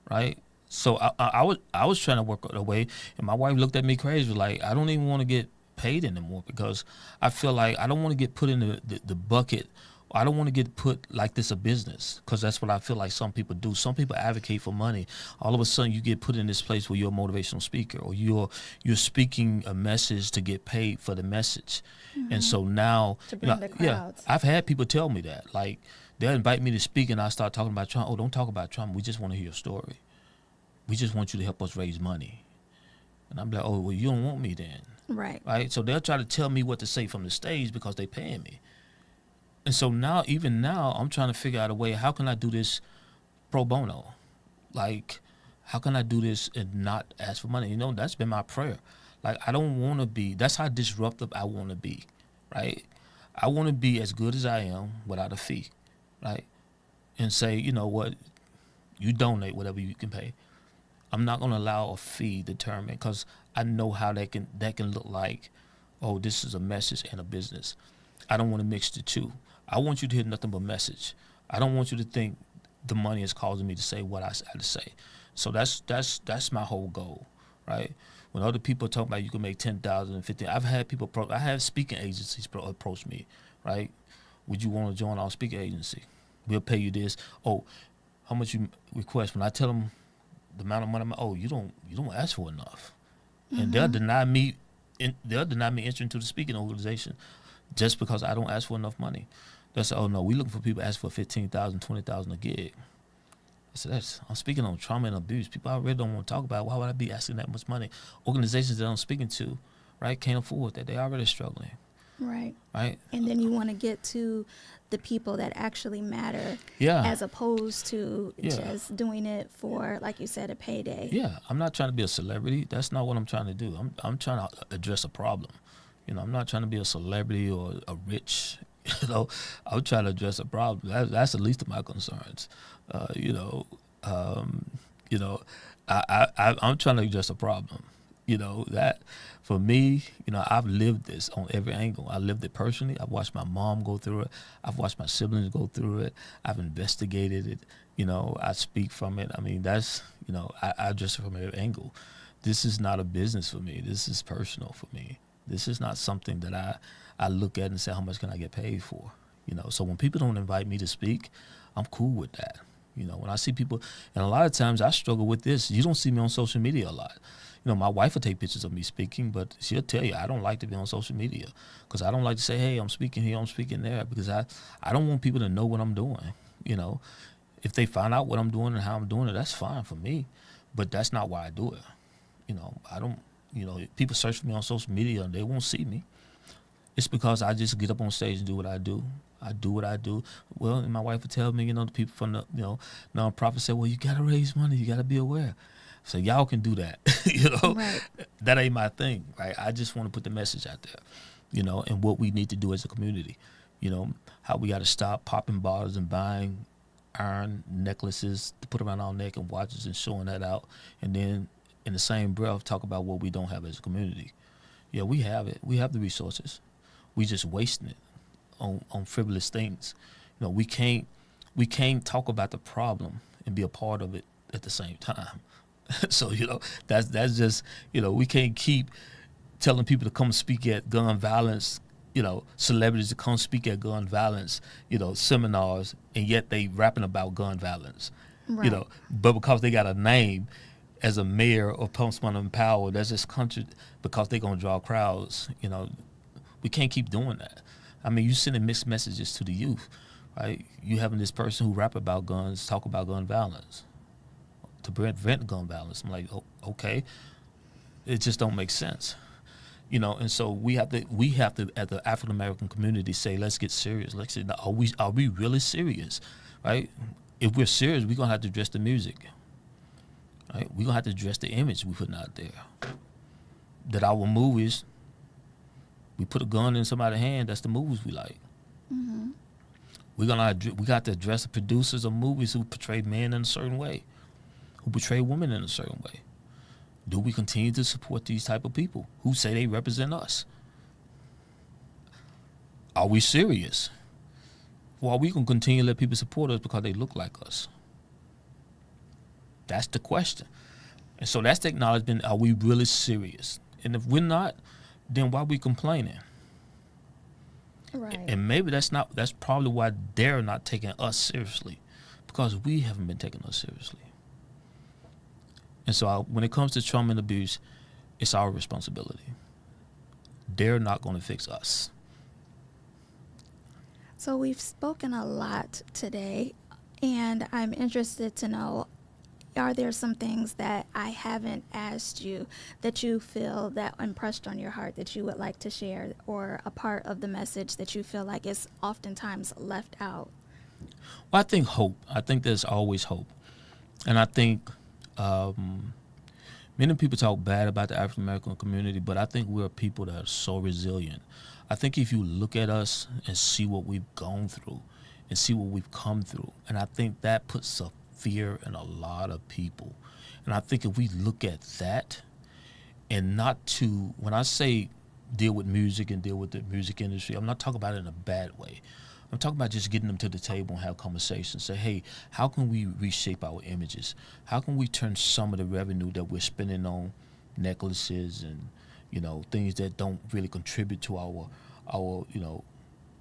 right? So I was trying to work a way, and my wife looked at me crazy, like, I don't even want to get paid anymore because I feel like I don't want to get put in the bucket. I don't want to get put like this a business, because that's what I feel like some people do. Some people advocate for money. All of a sudden you get put in this place where you're a motivational speaker, or you're speaking a message to get paid for the message. And so now, To bring the crowds. I've had people tell me that, like, they'll invite me to speak and I start talking about trauma. Oh, don't talk about trauma. We just want to hear your story. We just want you to help us raise money. And I'm like, oh, well, you don't want me then. Right. Right? So they'll try to tell me what to say from the stage because they're paying me. And so now, even now, I'm trying to figure out a way, how can I do this pro bono? Like, how can I do this and not ask for money? You know, that's been my prayer. Like, I don't want to be, that's how disruptive I want to be, right? I want to be as good as I am without a fee, right? And say, you know what, you donate whatever you can pay. I'm not going to allow a fee determine, because I know how that can look like, oh, this is a message and a business. I don't want to mix the two. I want you to hear nothing but message. I don't want you to think the money is causing me to say what I had to say. So that's my whole goal, right? When other people talk about you can make 10,000 and 15, I've had people I have speaking agencies approach me, right? Would you want to join our speaking agency? We'll pay you this. Oh, how much you request? When I tell them the amount of money, you don't ask for enough, and they'll deny me entry into the speaking organization just because I don't ask for enough money. They'll say, oh no, we looking for people ask for 15,000, 20,000 a gig. I said, I'm speaking on trauma and abuse. People I really don't want to talk about. Why would I be asking that much money? Organizations that I'm speaking to, right, can't afford that. They're already struggling. Right. Right. And then you want to get to the people that actually matter, as opposed to just doing it for, like you said, a payday. Yeah, I'm not trying to be a celebrity. That's not what I'm trying to do. I'm trying to address a problem. You know, I'm not trying to be a celebrity or a rich. You know, I'm trying to address a problem. That's the least of my concerns. I'm trying to address a problem. You know, that for me, you know, I've lived this on every angle. I lived it personally. I've watched my mom go through it. I've watched my siblings go through it. I've investigated it. You know, I speak from it. I mean, that's, I address it from every angle. This is not a business for me. This is personal for me. This is not something that I look at and say, how much can I get paid for? So when people don't invite me to speak, I'm cool with that. When I see people, and a lot of times I struggle with this. You don't see me on social media a lot. My wife will take pictures of me speaking, but she'll tell you I don't like to be on social media because I don't like to say, hey, I'm speaking here, I'm speaking there, because I don't want people to know what I'm doing. If they find out what I'm doing and how I'm doing it, that's fine for me, but that's not why I do it. I don't, if people search for me on social media and they won't see me. It's because I just get up on stage and do what I do. I do what I do. Well, and my wife would tell me, the people from the, nonprofit say, well, you got to raise money. You got to be aware. So y'all can do that, Right. That ain't my thing, right? I just want to put the message out there, and what we need to do as a community, how we got to stop popping bottles and buying iron necklaces to put around our neck and watches and showing that out. And then in the same breath, talk about what we don't have as a community. Yeah, we have it. We have the resources. We just wasting it on frivolous things. We can't talk about the problem and be a part of it at the same time. So that's just we can't keep telling people to come speak at gun violence. Celebrities to come speak at gun violence. Seminars, and yet they rapping about gun violence. Right. But because they got a name as a mayor or postman in power, that's just country because they're gonna draw crowds. We can't keep doing that. I mean, you sending mixed messages to the youth, right? You having this person who rap about guns talk about gun violence to prevent gun violence. I'm like, okay, it just don't make sense, And so we have to, as the African American community, say, let's get serious. Let's say, are we really serious, right? If we're serious, we're gonna have to address the music, right? We're gonna have to address the image we putting out there. That our movies. We put a gun in somebody's hand. That's the movies we like. Mm-hmm. We got to address the producers of movies who portray men in a certain way, who portray women in a certain way. Do we continue to support these type of people who say they represent us? Are we serious? Or are we gonna continue to let people support us because they look like us? That's the question. And so that's the acknowledgement. Are we really serious? And if we're not, then why are we complaining? Right. And maybe that's probably why they're not taking us seriously, because we haven't been taking us seriously. And so when it comes to trauma and abuse, it's our responsibility. They're not going to fix us. So we've spoken a lot today, and I'm interested to know, are there some things that I haven't asked you that you feel that impressed on your heart that you would like to share, or a part of the message that you feel like is oftentimes left out? Well, I think hope. I think there's always hope. And I think many people talk bad about the African American community, but I think we're people that are so resilient. I think if you look at us and see what we've gone through and see what we've come through, and I think that puts a fear in a lot of people. And I think if we look at that, and not to, when I say deal with music and deal with the music industry, I'm not talking about it in a bad way. I'm talking about just getting them to the table and have conversations. Say, hey, how can we reshape our images? How can we turn some of the revenue that we're spending on necklaces and, things that don't really contribute to our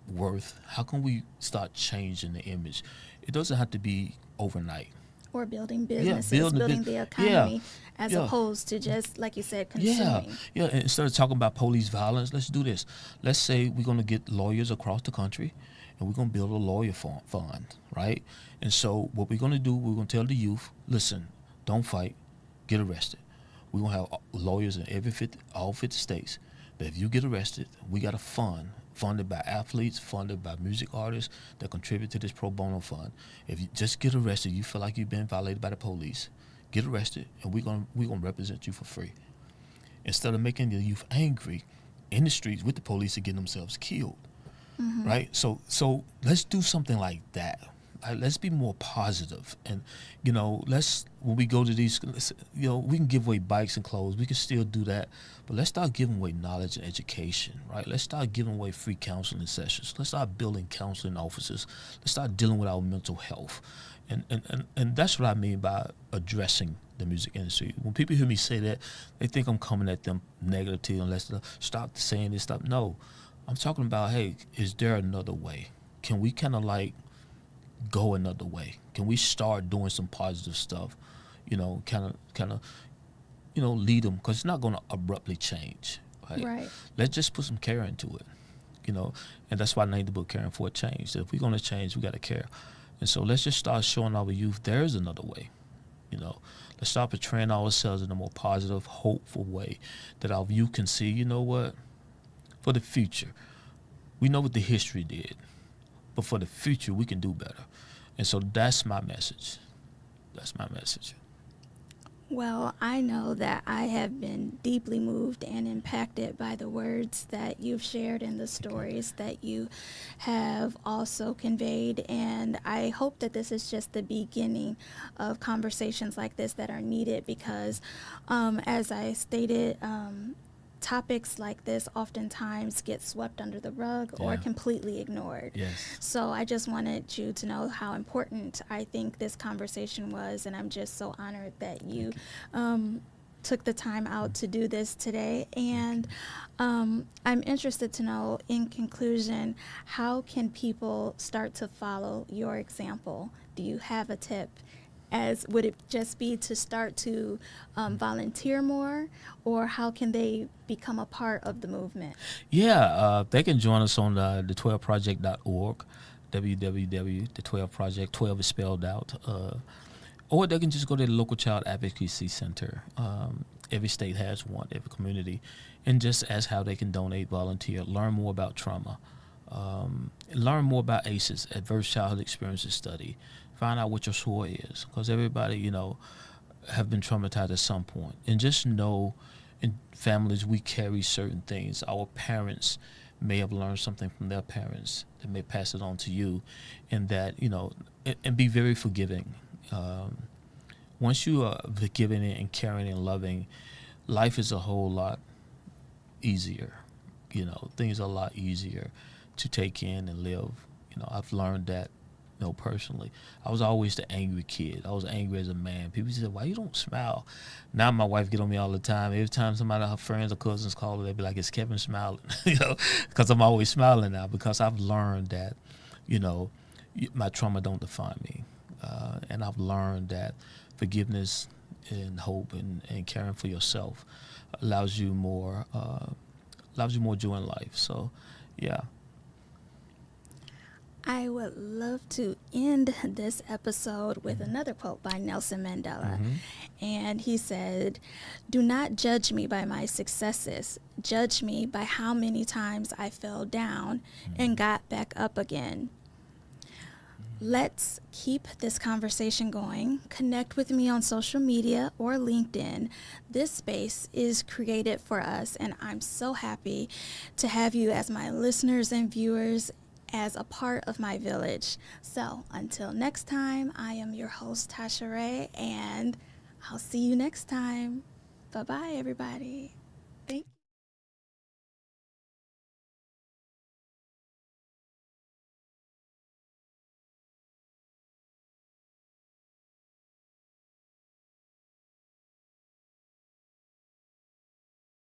worth? How can we start changing the image? It doesn't have to be overnight. Or building businesses, building the economy, as opposed to just, like you said, consuming. Yeah. And instead of talking about police violence, let's do this. Let's say we're going to get lawyers across the country, and we're going to build a lawyer fund, right? And so what we're going to do, we're going to tell the youth, listen, don't fight, get arrested. We're going to have lawyers in all 50 states. That if you get arrested, we got a fund funded by athletes, funded by music artists that contribute to this pro bono fund. If you just get arrested, you feel like you've been violated by the police, get arrested, and we're gonna represent you for free. Instead of making the youth angry in the streets with the police and getting themselves killed, right? So let's do something like that. let's be more positive, and let's when we go to these, we can give away bikes and clothes. We can still do that, but let's start giving away knowledge and education, right? Let's start giving away free counseling sessions. Let's start building counseling offices. Let's start dealing with our mental health, and that's what I mean by addressing the music industry. When people hear me say that, they think I'm coming at them negatively, and let's stop saying this stuff. No, I'm talking about, hey, is there another way? Can we kind of like go another way? Can we start doing some positive stuff? Kind of, lead them, because it's not going to abruptly change. Right? Let's just put some care into it. And that's why I named the book "Caring for a Change." So if we're going to change, we got to care. And so let's just start showing our youth there's another way. Let's start portraying ourselves in a more positive, hopeful way that our youth can see. You know what? For the future, we know what the history did, but for the future, we can do better. And so that's my message. That's my message. Well, I know that I have been deeply moved and impacted by the words that you've shared and the stories that you have also conveyed. And I hope that this is just the beginning of conversations like this that are needed, because as I stated, topics like this oftentimes get swept under the rug or completely ignored. Yes. So I just wanted you to know how important I think this conversation was, and I'm just so honored that you took the time out to do this today. And I'm interested to know, in conclusion, how can people start to follow your example? Do you have a tip? Would it just be to start to volunteer more, or how can they become a part of the movement? Yeah, they can join us on the12project.org, www.the12project, 12 is spelled out, or they can just go to the local child advocacy center. Every state has one, every community, and just ask how they can donate, volunteer, learn more about trauma, learn more about ACEs, Adverse Childhood Experiences Study. Find out what your story is, because everybody, have been traumatized at some point. And just know, in families, we carry certain things. Our parents may have learned something from their parents that may pass it on to you, and that, and be very forgiving. Once you are forgiving and caring and loving, life is a whole lot easier. Things are a lot easier to take in and live. I've learned that. Personally, I was always the angry kid. I was angry as a man. People said, "Why you don't smile?" Now my wife get on me all the time. Every time somebody, her friends or cousins call her, they be like, "Is Kevin smiling?" Because I'm always smiling now, because I've learned that, my trauma don't define me, and I've learned that forgiveness and hope and caring for yourself allows you more joy in life. So, yeah. I would love to end this episode with another quote by Nelson Mandela. And he said, "Do not judge me by my successes. Judge me by how many times I fell down and got back up again." Let's keep this conversation going. Connect with me on social media or LinkedIn. This space is created for us, and I'm so happy to have you as my listeners and viewers, as a part of my village. So until next time, I am your host, Tasha Ray, and I'll see you next time. Bye-bye, everybody.